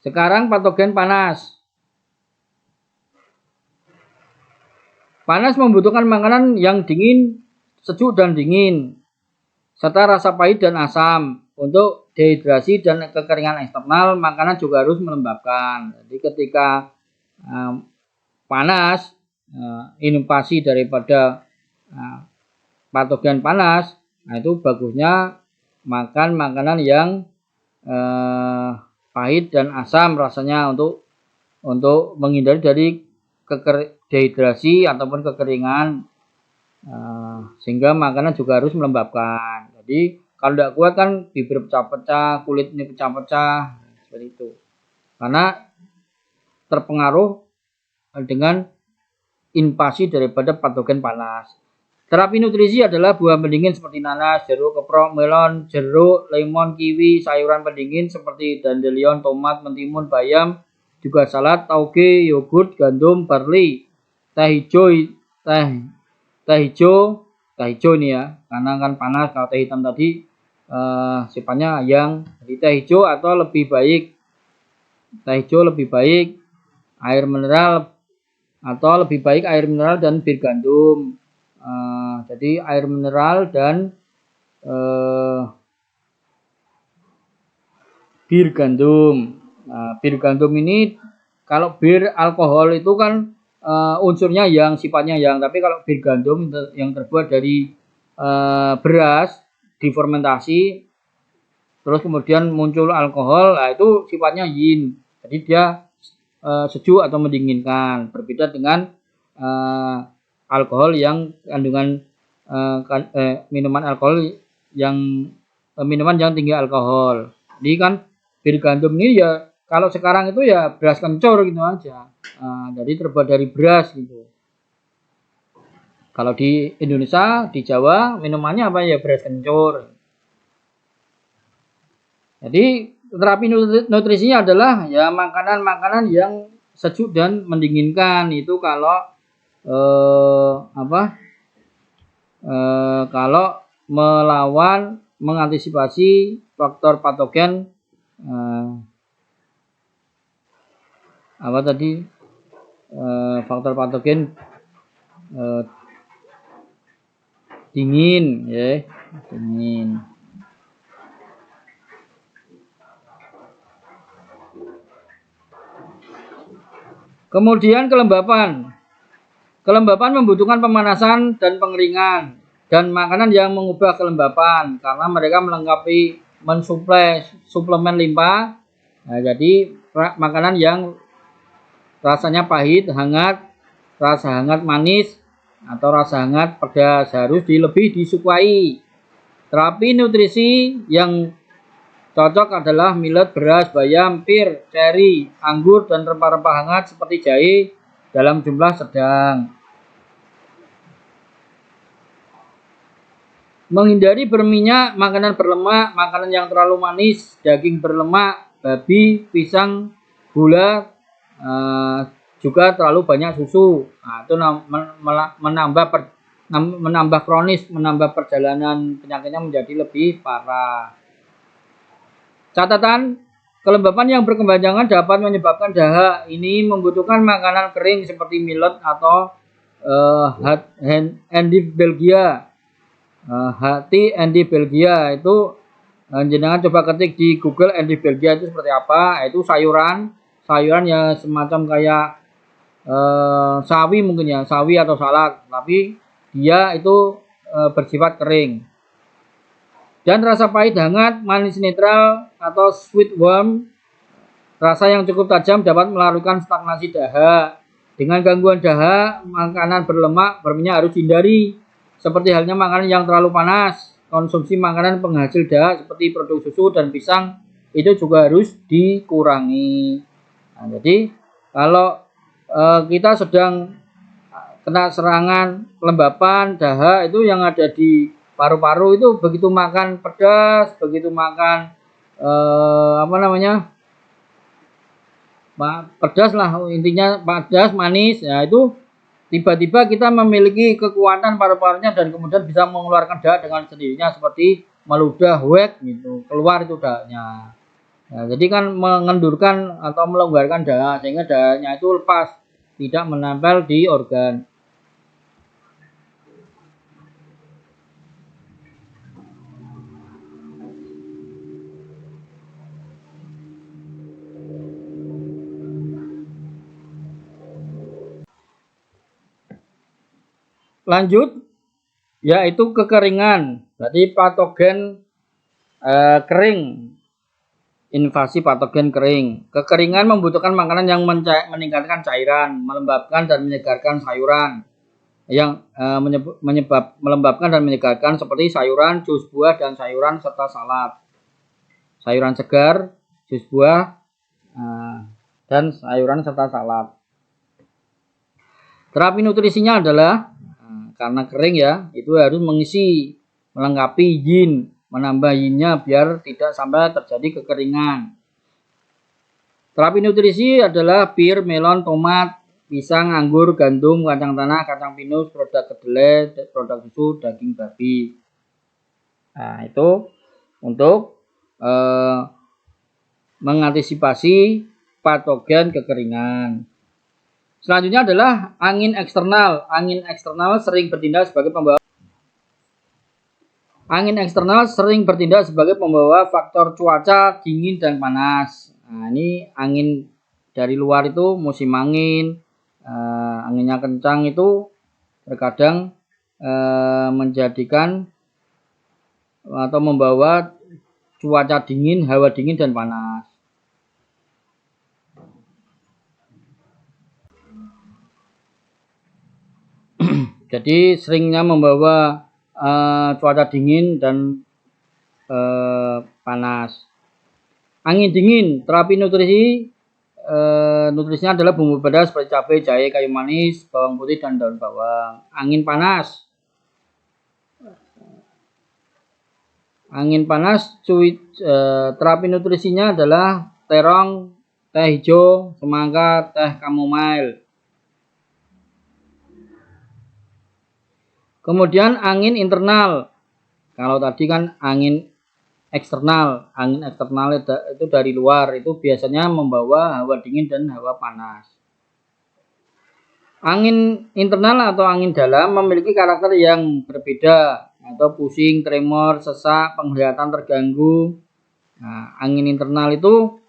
Sekarang patogen panas. Panas membutuhkan makanan yang dingin, sejuk dan dingin, serta rasa pahit dan asam. Untuk dehidrasi dan kekeringan eksternal, makanan juga harus melembabkan. Jadi ketika panas, invasi daripada patogen panas, nah itu bagusnya makan makanan yang pahit dan asam rasanya untuk menghindari dari dehidrasi ataupun kekeringan, sehingga makanan juga harus melembabkan. Jadi kalau tidak kuat kan bibir pecah-pecah, kulit ini pecah-pecah, seperti itu, karena terpengaruh dengan invasi daripada patogen panas. Terapi nutrisi adalah buah pendingin seperti nanas, jeruk, keprok, melon, jeruk, lemon, kiwi, sayuran pendingin seperti dandelion, tomat, mentimun, bayam, juga salad, tauge, yogurt, gandum, barley, teh hijau nih ya, karena kan panas. Kalau teh hitam tadi sifatnya yang jadi teh hijau atau lebih baik air mineral atau lebih baik air mineral dan bir gandum. Jadi air mineral dan bir gandum. Bir gandum ini kalau bir alkohol itu kan unsurnya yang sifatnya yang, tapi kalau bir gandum yang terbuat dari beras difermentasi terus kemudian muncul alkohol, nah itu sifatnya yin. Jadi dia sejuk atau mendinginkan, berbeda dengan alkohol yang kandungan minuman alkohol yang minuman yang tinggi alkohol. Jadi kan bir gandum ini ya kalau sekarang itu ya beras kencur gitu aja. Jadi terbuat dari beras gitu. Kalau di Indonesia, di Jawa minumannya apa ya beras kencur. Jadi terapi nutrisinya adalah ya makanan-makanan yang sejuk dan mendinginkan. Itu kalau kalau melawan mengantisipasi faktor patogen faktor patogen dingin ya, dingin. Kemudian kelembapan. Kelembapan membutuhkan pemanasan dan pengeringan dan makanan yang mengubah kelembapan karena mereka melengkapi mensuplai suplemen limpa. Nah, jadi makanan yang rasanya pahit, hangat, rasa hangat manis atau rasa hangat pedas harus lebih disukai. Terapi nutrisi yang cocok adalah millet, beras, bayam, pir, ceri, anggur, dan rempah-rempah hangat seperti jahe dalam jumlah sedang. Menghindari berminyak, makanan berlemak, makanan yang terlalu manis, daging berlemak, babi, pisang, gula, juga terlalu banyak susu. Nah, itu menambah kronis, menambah perjalanan penyakitnya menjadi lebih parah. Catatan, kelembapan yang berkepanjangan dapat menyebabkan dahak. Ini membutuhkan makanan kering seperti millet atau Handy Belgia. Hati Handy Belgia itu jenengan coba ketik di Google Handy Belgia itu seperti apa? Itu sayuran ya semacam kayak sawi mungkin ya, sawi atau salad, tapi dia itu bersifat kering. Dan rasa pahit hangat, manis netral atau sweet warm, rasa yang cukup tajam dapat melakukan stagnasi dahak. Dengan gangguan dahak, makanan berlemak, berminyak harus dihindari. Seperti halnya makanan yang terlalu panas, konsumsi makanan penghasil dahak seperti produk susu dan pisang itu juga harus dikurangi. Nah, jadi kalau kita sedang kena serangan kelembapan, dahak itu yang ada di paru-paru itu begitu makan pedas, begitu makan pedas lah intinya, pedas, manis, ya itu tiba-tiba kita memiliki kekuatan paru-parunya dan kemudian bisa mengeluarkan dahak dengan sendirinya seperti meludah wek gitu, keluar itu dahaknya. Nah, jadi kan mengendurkan atau melonggarkan dahak sehingga dahaknya itu lepas, tidak menempel di organ. Lanjut, yaitu kekeringan. Jadi patogen kering, invasi patogen kering. Kekeringan membutuhkan makanan yang meningkatkan cairan, melembabkan dan menyegarkan sayuran. Yang melembabkan dan menyegarkan seperti sayuran, jus buah, dan sayuran serta salad. Sayuran segar, jus buah, dan sayuran serta salad. Terapi nutrisinya adalah karena kering ya, itu harus mengisi, melengkapi yin, menambah yinnya biar tidak sampai terjadi kekeringan. Terapi nutrisi adalah pir, melon, tomat, pisang, anggur, gandum, kacang tanah, kacang pinus, produk kedelai, produk susu, daging babi. Nah, itu untuk mengantisipasi patogen kekeringan. Selanjutnya adalah angin eksternal. Angin eksternal sering bertindak sebagai pembawa faktor cuaca dingin dan panas. Nah, ini angin dari luar itu musim angin, anginnya kencang itu terkadang menjadikan atau membawa cuaca dingin, hawa dingin dan panas. Jadi seringnya membawa cuaca dingin dan panas. Angin dingin, terapi nutrisi nutrisinya adalah bumbu pedas seperti cabai, jahe, kayu manis, bawang putih dan daun bawang. Angin panas, terapi nutrisinya adalah terong, teh hijau, semangka, teh chamomile. Kemudian angin internal. Kalau tadi kan angin eksternal itu dari luar, itu biasanya membawa hawa dingin dan hawa panas. Angin internal atau angin dalam memiliki karakter yang berbeda, atau pusing, tremor, sesak, penglihatan terganggu. Nah, angin internal itu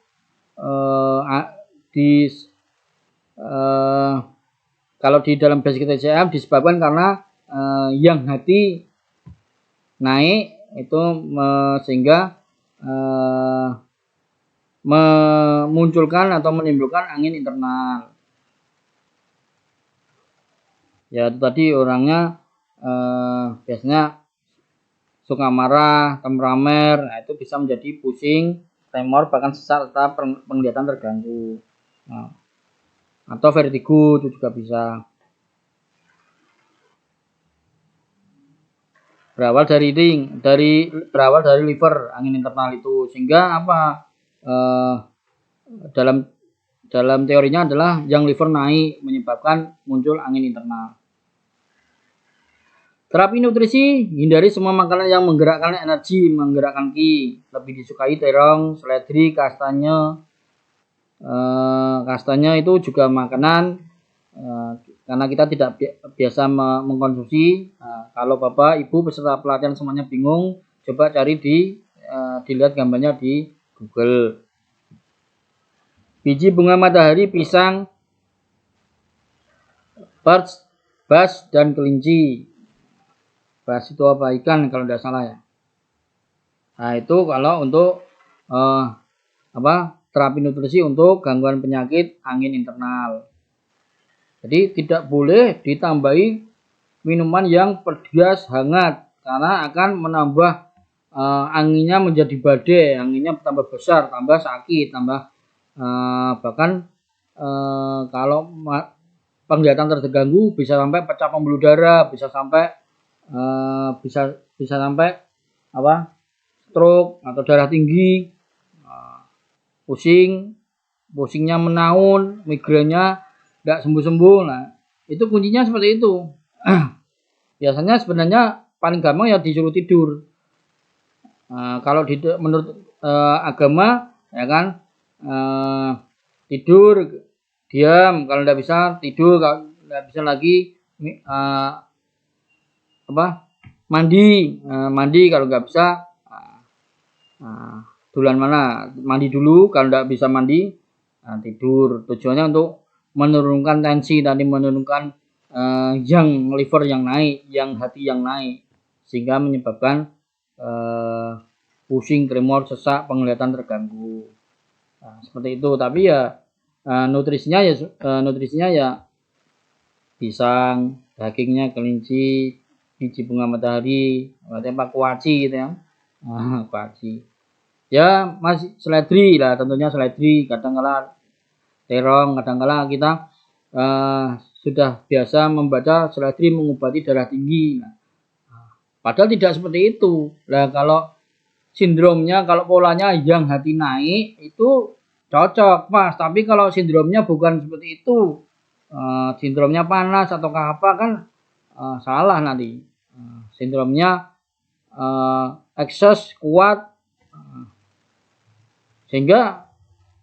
kalau di dalam basic TCM disebabkan karena yang hati naik itu sehingga memunculkan atau menimbulkan angin internal. Ya tadi orangnya biasanya suka marah, temperamen, nah, itu bisa menjadi pusing, tremor, bahkan sesak serta penglihatan terganggu. Nah, atau vertigo itu juga bisa. Berawal dari liver angin internal itu, sehingga apa dalam teorinya adalah yang liver naik menyebabkan muncul angin internal. Terapi nutrisi, hindari semua makanan yang menggerakkan energi, menggerakkan ki. Lebih disukai terong, seledri, kastanya. Kastanya itu juga makanan karena kita tidak biasa mengkonsumsi. Kalau Bapak, Ibu, peserta pelatihan semuanya bingung, coba cari dilihat gambarnya di Google. Biji bunga matahari, pisang, bas, dan kelinci. Bas itu apa? Ikan kalau tidak salah ya. Nah itu kalau untuk terapi nutrisi untuk gangguan penyakit angin internal. Jadi tidak boleh ditambahi minuman yang pedas hangat karena akan menambah anginnya menjadi badai, anginnya tambah besar, tambah sakit, tambah bahkan kalau penglihatan terganggu bisa sampai pecah pembuluh darah, bisa sampai stroke atau darah tinggi, pusingnya menaun, migrainnya tidak sembuh-sembuh. Nah, itu kuncinya seperti itu. Biasanya sebenarnya paling gampang ya disuruh tidur. Kalau menurut agama ya kan tidur, diam. Kalau tidak bisa tidur, kalau tidak bisa lagi mandi kalau nggak bisa duluan mandi dulu, kalau nggak bisa mandi tidur. Tujuannya untuk menurunkan tensi tadi, menurunkan yang liver yang naik, yang hati yang naik, sehingga menyebabkan pusing, tremor, sesak, penglihatan terganggu. Seperti itu. Tapi ya nutrisinya ya pisang, dagingnya kelinci, biji bunga matahari, apa kuaci gitu ya. Kuaci. Ya masih seledri lah, tentunya seledri, kadang-kala terong, kadang-kala kita sudah biasa membaca seledri mengobati darah tinggi. Padahal tidak seperti itu. Nah, kalau sindromnya, kalau polanya yang hati naik itu cocok, Mas. Tapi kalau sindromnya bukan seperti itu, sindromnya panas ataukah apa kan salah nanti. Sindromnya ekses kuat, sehingga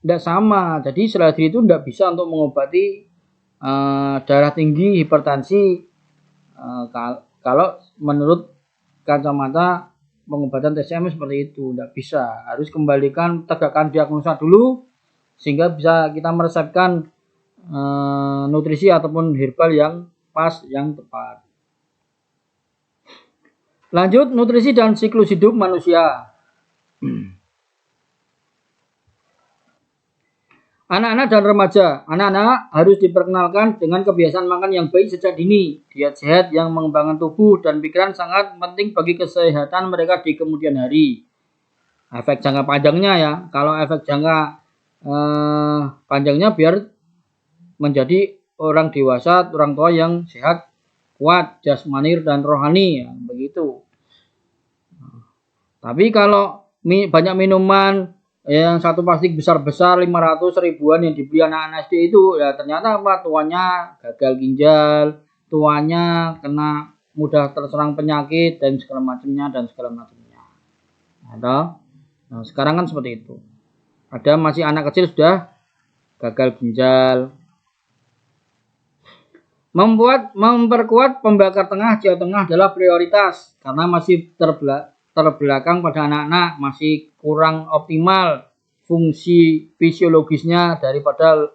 tidak sama. Jadi seledri itu tidak bisa untuk mengobati darah tinggi, hipertensi, kalau menurut kacamata pengobatan TCM seperti itu, tidak bisa. Harus kembalikan, tegakkan diagnosa dulu sehingga bisa kita meresepkan nutrisi ataupun herbal yang pas, yang tepat. Lanjut, nutrisi dan siklus hidup manusia. Anak-anak dan remaja. Anak-anak harus diperkenalkan dengan kebiasaan makan yang baik sejak dini. Diet sehat yang mengembangkan tubuh dan pikiran sangat penting bagi kesehatan mereka di kemudian hari. Efek jangka panjangnya ya. Kalau efek jangka panjangnya biar menjadi orang dewasa, orang tua yang sehat, kuat, jasmani dan rohani, ya, begitu. Tapi kalau banyak minuman, yang satu plastik besar-besar 500 ribuan yang dibeli anak-anak SD itu, ya ternyata apa? Tuanya gagal ginjal, tuanya kena mudah terserang penyakit dan segala macamnya. Nah, sekarang kan seperti itu. Ada masih anak kecil sudah gagal ginjal. Memperkuat pembakar tengah, Jawa Tengah adalah prioritas karena masih terbelakang pada anak-anak, masih kurang optimal fungsi fisiologisnya daripada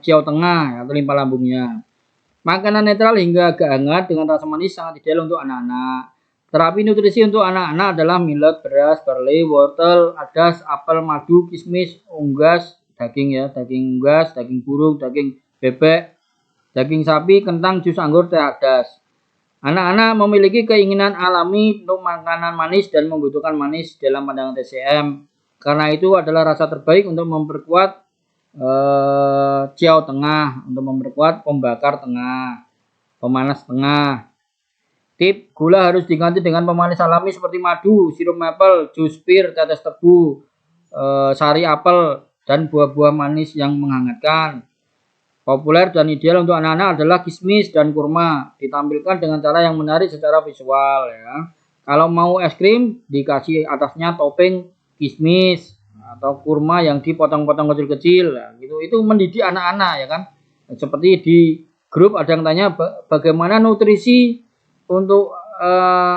Jawa Tengah atau limpa lambungnya. Makanan netral hingga agak hangat dengan rasa manis sangat ideal untuk anak-anak. Terapi nutrisi untuk anak-anak adalah millet, beras, barley, wortel, adas, apel, madu, kismis, unggas, daging unggas, daging burung, daging bebek, daging sapi, kentang, jus anggur, teh adas. Anak-anak memiliki keinginan alami untuk makanan manis dan membutuhkan manis dalam pandangan TCM. Karena itu adalah rasa terbaik untuk memperkuat Jawa Tengah, untuk memperkuat pembakar tengah, pemanas tengah. Tip, gula harus diganti dengan pemanis alami seperti madu, sirup maple, jus pir, tetes tebu, sari apel, dan buah-buah manis yang menghangatkan. Populer dan ideal untuk anak-anak adalah kismis dan kurma, ditampilkan dengan cara yang menarik secara visual ya. Kalau mau es krim, dikasih atasnya topping kismis atau kurma yang dipotong-potong kecil-kecil ya, gitu. Itu mendidik anak-anak ya kan. Seperti di grup ada yang tanya bagaimana nutrisi untuk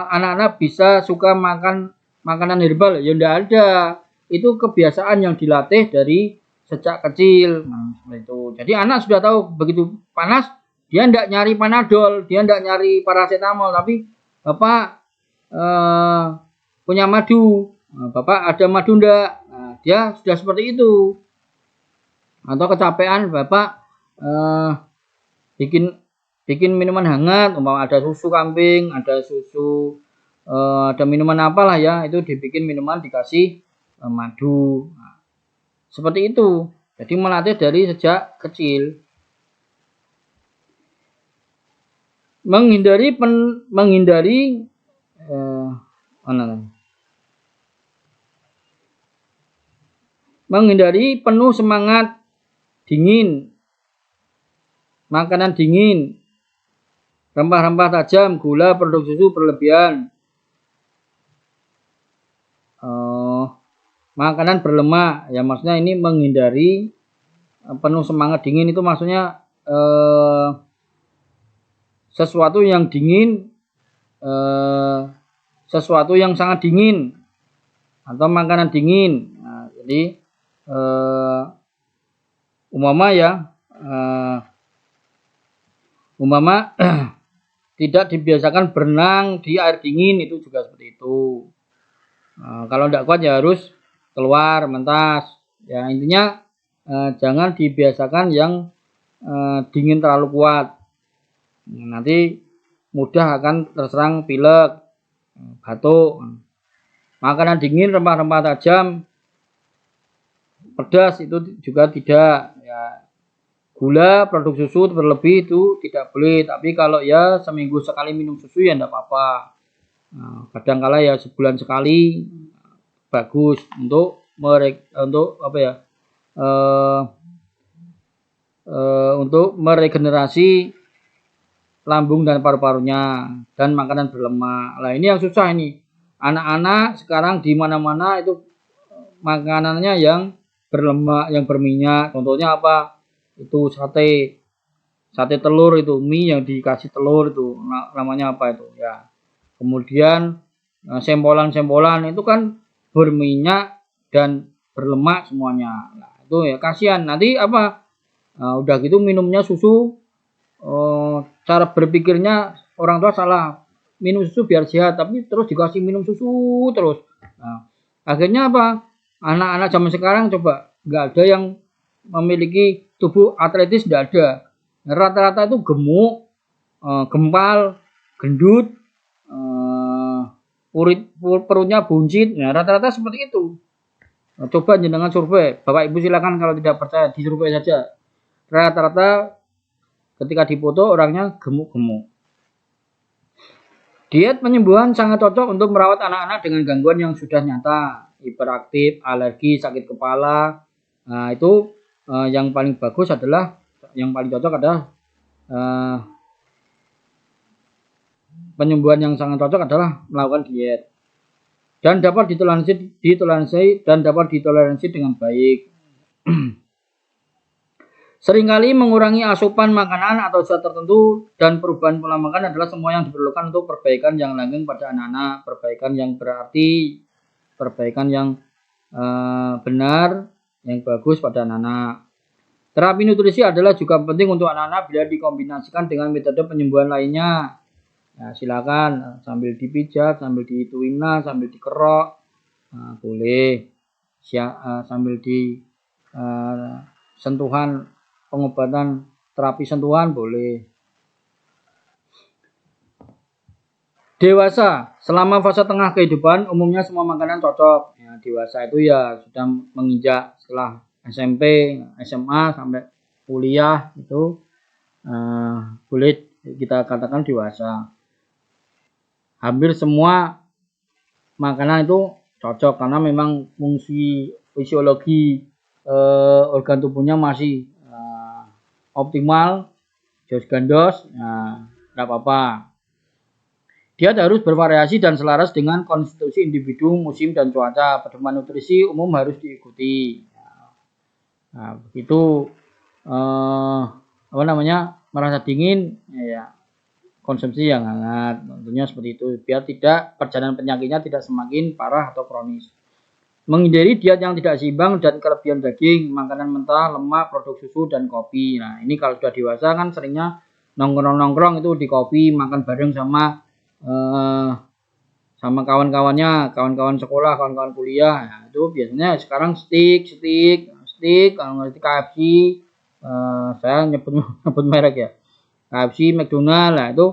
anak-anak bisa suka makan makanan herbal. Ya enggak ada. Itu kebiasaan yang dilatih dari sejak kecil. Nah, seperti itu. Jadi anak sudah tahu begitu panas, dia enggak nyari Panadol, dia enggak nyari paracetamol, tapi Bapak punya madu. Nah, Bapak ada madu enggak? Nah, dia sudah seperti itu. Atau kecapean, Bapak bikin minuman hangat, umpama ada susu kambing, ada susu, ada minuman apalah ya, itu dibikin minuman dikasih madu. Nah, seperti itu. Jadi melatih dari sejak kecil. Menghindari penuh semangat dingin, makanan dingin, rempah-rempah tajam, gula, produk susu berlebihan, makanan berlemak. Ya maksudnya ini menghindari penuh semangat dingin itu maksudnya sesuatu yang dingin, sesuatu yang sangat dingin atau makanan dingin. Nah, jadi umpama tidak dibiasakan berenang di air dingin, itu juga seperti itu. Nah, kalau tidak kuat ya harus keluar mentas. Ya intinya jangan dibiasakan yang dingin terlalu kuat. Nanti mudah akan terserang pilek, batuk. Makanan dingin, rempah-rempah tajam, pedas itu juga tidak. Ya, gula, produk susu berlebih itu tidak boleh. Tapi kalau ya seminggu sekali minum susu ya tidak apa-apa. Nah, kadang-kala ya sebulan sekali bagus untuk untuk meregenerasi lambung dan paru-parunya dan makanan berlemak. Nah, ini yang susah ini. Anak-anak sekarang di mana-mana itu makanannya yang berlemak, yang berminyak. Contohnya apa? Itu sate. sate telur itu, mie yang dikasih telur itu namanya apa itu ya. Kemudian sempolan-sempolan itu kan berminyak dan berlemak semuanya. Nah, itu ya kasihan. Nanti apa? Udah gitu minumnya susu. Cara berpikirnya orang tua salah. Minum susu biar sehat, tapi terus dikasih minum susu terus. Nah, akhirnya apa? Anak-anak zaman sekarang coba nggak ada yang memiliki tubuh atletis, nggak ada. Rata-rata itu gemuk, gempal, gendut, perutnya buncit. Nah, rata-rata seperti itu. Nah, coba jenengan survei, Bapak Ibu silakan kalau tidak percaya disurvei saja. Rata-rata ketika dipoto orangnya gemuk-gemuk. Diet penyembuhan sangat cocok untuk merawat anak-anak dengan gangguan yang sudah nyata, hiperaktif, alergi, sakit kepala. Nah, itu yang paling bagus adalah, yang paling cocok adalah penyembuhan yang sangat cocok adalah melakukan diet dan dapat ditoleransi dengan baik. Seringkali mengurangi asupan makanan atau zat tertentu dan perubahan pola makan adalah semua yang diperlukan untuk perbaikan yang langgeng pada anak-anak, perbaikan yang berarti, perbaikan yang benar, yang bagus pada anak-anak. Terapi nutrisi adalah juga penting untuk anak-anak bila dikombinasikan dengan metode penyembuhan lainnya. Nah, silakan sambil dipijat, sambil dituina, sambil dikerok, boleh. Sambil di sentuhan pengobatan terapi sentuhan boleh. Dewasa, selama fase tengah kehidupan umumnya semua makanan cocok. Ya, dewasa itu ya sudah menginjak setelah SMP, SMA sampai kuliah itu boleh kita katakan dewasa. Hampir semua makanan itu cocok karena memang fungsi fisiologi organ tubuhnya masih optimal, jos gandos, nah, tidak apa-apa. Diet harus bervariasi dan selaras dengan konstitusi individu, musim dan cuaca. Pedoman nutrisi umum harus diikuti. Nah, begitu merasa dingin, ya konsumsi yang hangat. Tentunya seperti itu, biar tidak perjalanan penyakitnya tidak semakin parah atau kronis. Menghindari diet yang tidak seimbang dan kelebihan daging, makanan mentah, lemak, produk susu, dan kopi. Nah, ini kalau sudah dewasa kan seringnya nongkrong-nongkrong itu di kopi, makan bareng sama kawan-kawannya, kawan-kawan sekolah, kawan-kawan kuliah. Nah, itu biasanya sekarang steak, kalau ngerti KFC, saya nyebut merek ya, KFC, McDonald, lah itu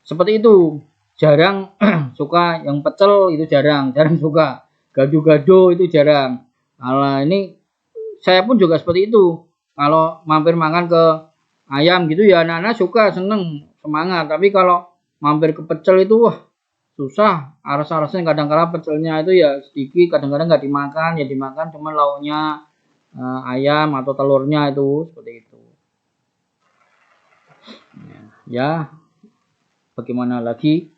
seperti itu. Jarang suka yang pecel, itu jarang suka gado-gado, itu jarang. Kalau ini saya pun juga seperti itu. Kalau mampir makan ke ayam gitu ya anak-anak suka, seneng, semangat. Tapi kalau mampir ke pecel itu wah susah. Aras-arasnya kadang-kadang pecelnya itu ya sedikit, kadang-kadang nggak dimakan, ya dimakan cuma lauknya ayam atau telurnya itu seperti itu. Ya bagaimana lagi?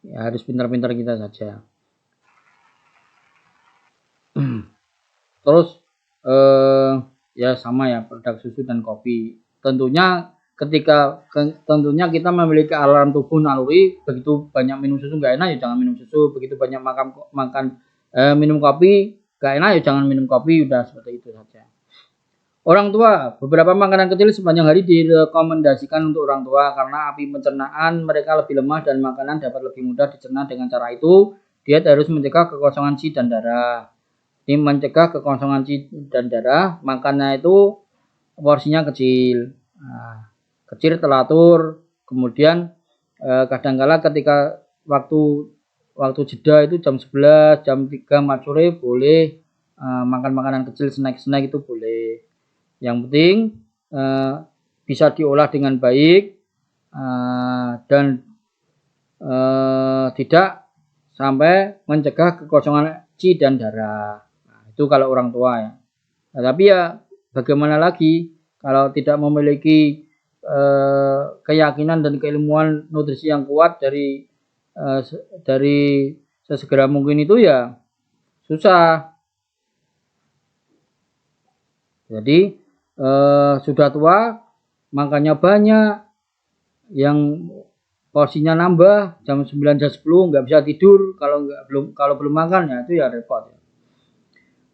Ya harus pintar-pintar kita saja. Terus ya sama ya, produk susu dan kopi. Tentunya kita memiliki alarm tubuh naluri, begitu banyak minum susu nggak enak ya jangan minum susu, begitu banyak minum kopi nggak enak ya jangan minum kopi, udah seperti itu saja. Orang tua, beberapa makanan kecil sepanjang hari direkomendasikan untuk orang tua karena api pencernaan mereka lebih lemah dan makanan dapat lebih mudah dicerna. Dengan cara itu, diet harus mencegah kekosongan si dan darah. Ini mencegah kekosongan si dan darah, makannya itu porsinya kecil, kecil teratur. Kemudian kadangkala ketika waktu jeda itu jam 11, jam 3 sore boleh makan makanan kecil, snack itu boleh. Yang penting bisa diolah dengan baik dan tidak sampai mencegah kekosongan ci dan darah. Nah, itu kalau orang tua ya. Nah, tapi ya bagaimana lagi kalau tidak memiliki keyakinan dan keilmuan nutrisi yang kuat dari sesegera mungkin itu ya susah. Jadi sudah tua, makannya banyak, yang porsinya nambah jam 9 jam 10 nggak bisa tidur kalau belum makan ya itu ya repot.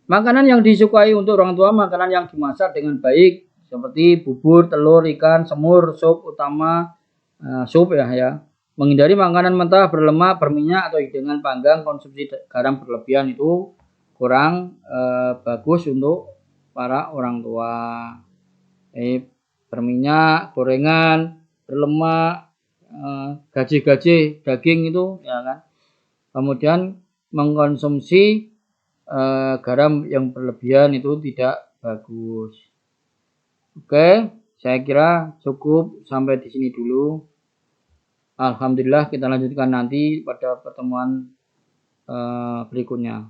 Makanan yang disukai untuk orang tua makanan yang dimasak dengan baik seperti bubur, telur, ikan, semur, sup utama sup ya. Menghindari makanan mentah berlemak, berminyak atau hidangan panggang. Konsumsi garam berlebihan itu kurang bagus untuk para orang tua. Berminyak, gorengan, berlemak, gaji-gaji daging itu ya kan. Kemudian mengkonsumsi garam yang berlebihan itu tidak bagus. Oke, saya kira cukup sampai di sini dulu. Alhamdulillah kita lanjutkan nanti pada pertemuan berikutnya.